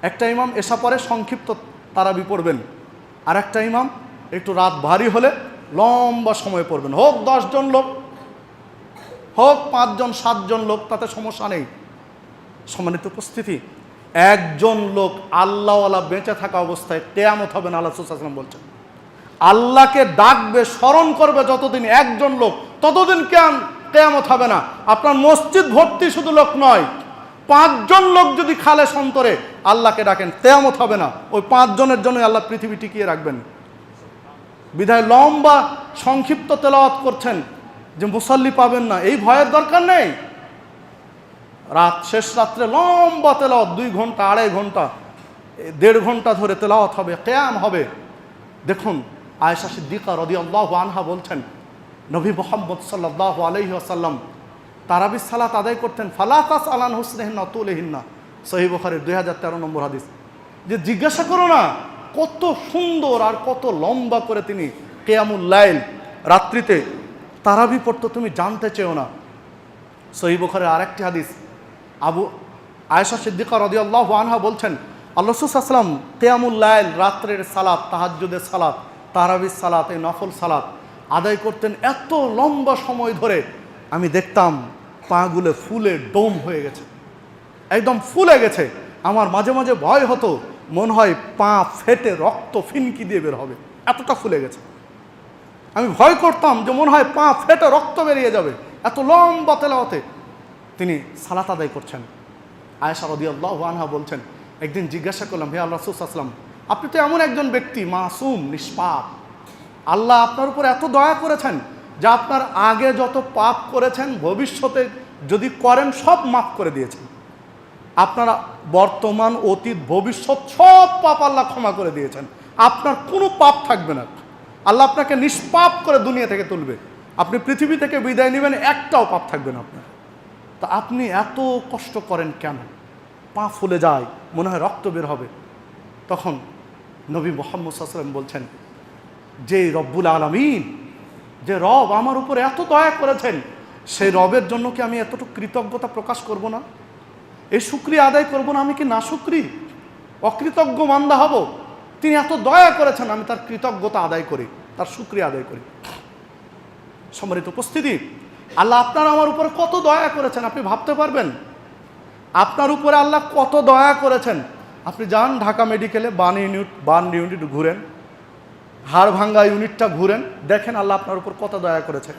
একটা ইমাম এসা পরে সংক্ষিপ্ত তারাবি পড়বেন, আর একটা ইমাম একটু রাত ভারী হলে লম্বা সময় পড়বেন। হোক 10 জন লোক, হোক 5 জন 7 জন লোক, তাতে সমস্যা নেই। সম্মানিত উপস্থিতি, একজন লোক আল্লাহওয়ালা বেঁচে থাকা অবস্থায় কিয়ামত হবে না। আল্লাহ রাসূল সাল্লাল্লাহু আলাইহি ওয়াসাল্লাম বলছেন, আল্লাহকে ডাকবে, স্মরণ করবে যতদিন একজন লোক, ততদিন কিয়ামত হবে না। আপনার মসজিদ ভর্তি শুধু লোক নয়, 5 জন লোক যদি খালেস অন্তরে আল্লাহকে ডাকেন, কিয়ামত হবে না। ওই 5 জনের জন্য আল্লাহ পৃথিবী টিকিয়ে রাখবেন। বিধায় লম্বা সংক্ষিপ্ত তেলাওয়াত করছেন যে মুসাল্লি পাবেন না, এই ভয়ের দরকার নেই। রাত শেষ রাত্রে লম্বা তেলাওয়াত, 2 ঘন্টা 2.5 ঘন্টা 1.5 ঘন্টা ধরে তেলাওয়াত হবে, কিয়াম হবে। দেখুন আয়েশা সিদ্দিকা রাদিয়াল্লাহু আনহা বলছেন, নবী মুহাম্মদ সাল্লাল্লাহু আলাইহি ওয়াসাল্লাম তারাবির সালাত আদায় করতেন, ফালা তাসআলান হুসনিহিন্না ওয়া তুলিহিন্না, সহিহ বুখারীর 2013 নম্বর হাদিস। যে জিজ্ঞাসা করো না কত সুন্দর আর কত লম্বা করে তিনি কিয়ামুল লাইল রাত্রিতে তারাবি পড়তো, তুমি জানতে চেও না। সহিহ বুখারীর আরেকটি হাদিস, আয়েশা সিদ্দিকা রাদিয়াল্লাহু আনহা বলছেন, আল্লাহ রাসূল সাল্লাল্লাহু আলাইহি ওয়াসাল্লাম কিয়ামুল লাইল, রাত্রের সালাত, তাহাজ্জুদের সালাত, তারাবির সালাত, এই নফল সালাত আদায় করতেন এত লম্বা সময় ধরে। আমি দেখতাম পাগুলো ফুলে ডোম হয়ে গেছে, একদম ফুলে গেছে। আমার মাঝে মাঝে ভয় হতো, মনে হয় পা ফেটে রক্ত ফিনকি দিয়ে বের হবে, এতটা ফুলে গেছে। আমি ভয় করতাম যে মনে হয় পা ফেটে রক্ত বেরিয়ে যাবে, এত লম্বা তেলাওয়াতে তিনি সালাত আদায় করছেন। আয়েশা রাদিয়াল্লাহু আনহা বলছেন, একদিন জিজ্ঞাসা করলাম, হে আল্লাহ রাসূল সাল্লাল্লাহু আলাইহি ওয়াসাল্লাম, আপনি তো এমন একজন ব্যক্তি মাসুম, নিষ্পাপ, আল্লাহ আপনার উপর এত দয়া করেছেন যে আপনার আগে যত পাপ করেছেন ভবিষ্যতে যদি করেন সব মাফ করে দিয়েছেন। আপনারা বর্তমান, অতীত, ভবিষ্যৎ সব পাপ আল্লাহ ক্ষমা করে দিয়েছেন, আপনার কোনো পাপ থাকবে না। আল্লাহ আপনাকে নিষ্পাপ করে দুনিয়া থেকে তুলবে, আপনি পৃথিবী থেকে বিদায় নেবেন, একটাও পাপ থাকবে না আপনার। তা আপনি এত কষ্ট করেন কেন? পা ফুলে যায়, মনে হয় রক্ত বের হবে। তখন নবী মুহাম্মদ সাল্লাল্লাহু আলাইহি ওয়াসাল্লাম বলছেন, যে রব্বুল আলামিন, যে রব আমার উপর এত দয়া করেছেন, সেই রবের জন্য কি আমি এতটুকু কৃতজ্ঞতা প্রকাশ করব না? এই শুকরিয়া আদায় করব না? আমি কি না শুকরি, অকৃতজ্ঞ বান্দা হব? তিনি এত দয়া করেছেন, আমি তার কৃতজ্ঞতা আদায় করি, তার শুকরিয়া আদায় করি। সম্মানিত উপস্থিতি, আল্লাহ আপনার আমার উপরে কত দয়া করেছেন আপনি ভাবতে পারবেন? আপনার উপরে আল্লাহ কত দয়া করেছেন। আপনি যান ঢাকা মেডিকেলে, বার্ন ইউনিট ঘুরেন, হাড় ভাঙ্গা ইউনিটটা ঘুরেন, দেখেন আল্লাহ আপনার উপর কত দয়া করেছে,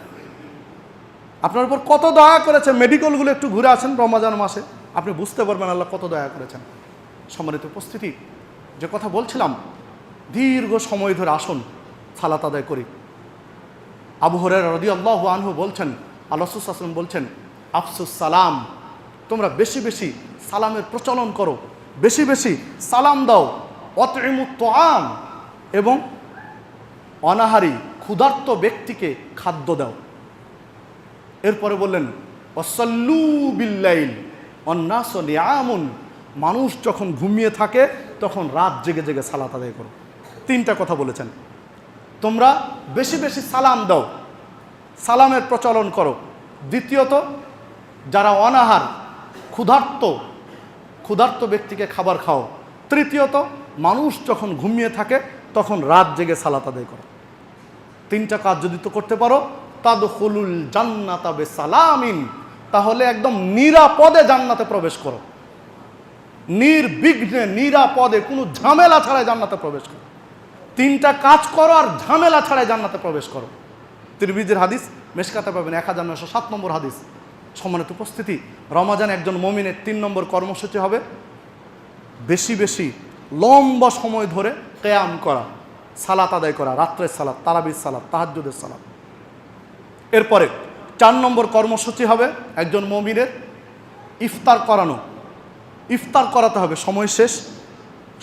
আপনার উপর কত দয়া করেছে। মেডিকেলগুলো একটু ঘুরে আসেন রমজান মাসে, আপনি বুঝতে পারবেন আল্লাহ কত দয়া করেছেন। সম্মানিত উপস্থিতি, যে কথা বলছিলাম, দীর্ঘ সময় ধরে আসুন সালাত আদায় করি। আবু হুরায়রা রাদিয়াল্লাহু আনহু বলছেন, আল্লাহ রাসূল সাল্লাল্লাহু আলাইহি ওয়াসাল্লাম বলছেন, আফসুস সালাম, তোমরা বেশি বেশি সালামের প্রচলন করো, বেশি বেশি সালাম দাও। অতইমুত তুআম, এবং অনাহারী ক্ষুধার্ত ব্যক্তিকে খাদ্য দাও। এরপরে বললেন, ওয়াসাল্লু বিল্লাইল ওয়ান্নাসু নিয়ামুন, মানুষ যখন ঘুমিয়ে থাকে তখন রাত জেগে জেগে সালাত আদায় করো। 3টা কথা বলেছেন, তোমরা বেশি বেশি সালাম দাও, সালামের প্রচলন করো। দ্বিতীয়ত, যারা অনাহার ক্ষুধার্ত ব্যক্তিকে খাবার খাও। তৃতীয়ত, মানুষ যখন ঘুমিয়ে থাকে তখন রাত জেগে সালাত আদায় করো। 3টা কাজ যদি তো করতে পারো, তাদখুলুল জান্নাতা বিসালামিন, তাহলে একদম নিরাপদে জান্নাতে প্রবেশ করো। নির্বিঘ্নে নিরাপদে কোনো ঝামেলা ছাড়াই জান্নাতে প্রবেশ করো। 3টা কাজ করো আর ঝামেলা ছাড়াই জান্নাতে প্রবেশ করো। তিরমিজির হাদিস, মেশকাতে পাবেন 1907 নম্বর হাদিস। সম্মানিত উপস্থিতি, রমাজান একজন মুমিনের 3 নম্বর কর্মসূচি হবে বেশি বেশি লম্বা সময় ধরে কিয়াম করা, সালাত আদায় করা, রাত্রের সালাত, তারাবির সালাত, তাহাজ্জুদের সালাত। এরপরে 4 নম্বর কর্মসূচি হবে একজন মুমিনের ইফতার করানো। ইফতার করাতে হবে, সময় শেষ,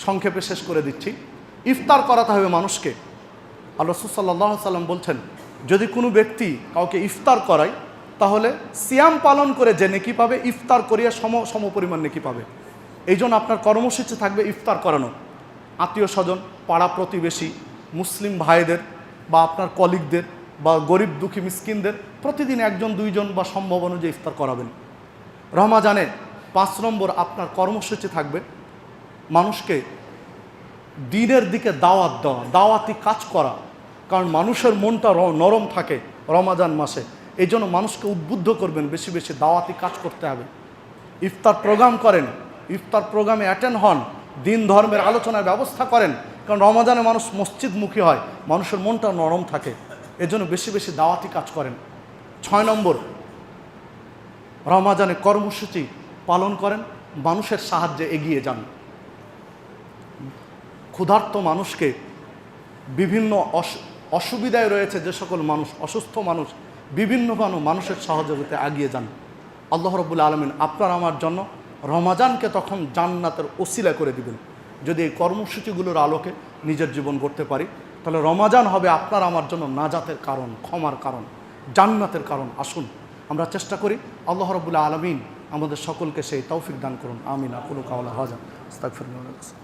সংক্ষেপে শেষ করে দিচ্ছি। ইফতার করাতে হবে মানুষকে। আল্লাহ রাসূল সাল্লাল্লাহু আলাইহি ওয়াসাল্লাম বলছেন, যদি কোনো ব্যক্তি কাউকে ইফতার করায় তাহলে সিয়াম পালন করে যে নেকি পাবে, ইফতার করিয়া সম পরিমাণ নেকি পাবে। এই জন্য আপনার কর্মসূচি থাকবে ইফতার করানো। আত্মীয় স্বজন, পাড়া প্রতিবেশী, মুসলিম ভাইদের বা আপনার কলিগদের বা গরিব দুঃখী মিসকিনদের প্রতিদিন 1-2 জন বা সম্ভব অনুযায়ী ইফতার করাবেন। রমাজানে 5 নম্বর আপনার কর্মসূচি থাকবে মানুষকে দিনের দিকে দাওয়াত দেওয়া, দাওয়াতি কাজ করা। কারণ মানুষের মনটা নরম থাকে রমাজান মাসে, এই জন্য মানুষকে উদ্বুদ্ধ করবেন বেশি বেশি দাওয়াতি কাজ করতে হবে। ইফতার প্রোগ্রাম করেন, ইফতার প্রোগ্রামে অ্যাটেন্ড হন, দিন ধর্মের আলোচনার ব্যবস্থা করেন। কারণ রমাজানে মানুষ মসজিদমুখী হয়, মানুষের মনটা নরম থাকে, এজন্য বেশি বেশি দাওয়াতি কাজ করেন। 6 নম্বর, রমাজানে কর্মসূচি পালন করেন, মানুষের সাহায্যে এগিয়ে যান। ক্ষুধার্ত মানুষকে, বিভিন্ন অসুবিধায় রয়েছে যে সকল মানুষ, অসুস্থ মানুষ, বিভিন্ন মানুষের সহযোগিতায় এগিয়ে যান। আল্লাহ রাব্বুল আলামিন আপনার আমার জন্য রমাজানকে তখন জান্নাতের ওসিলা করে দিবেন। যদি এই কর্মসূচিগুলোর আলোকে নিজের জীবন গড়তে পারি, তাহলে রমাজান হবে আপনার আমার জন্য নাজাতের কারণ, ক্ষমার কারণ, জান্নাতের কারণ। আসুন আমরা চেষ্টা করি। আল্লাহ রাব্বুল আলামিন আমাদের সকলকে সেই তৌফিক দান করুন। আমিন। আকুলু কাওলা হাযা, আস্তাগফিরুল্লাহ।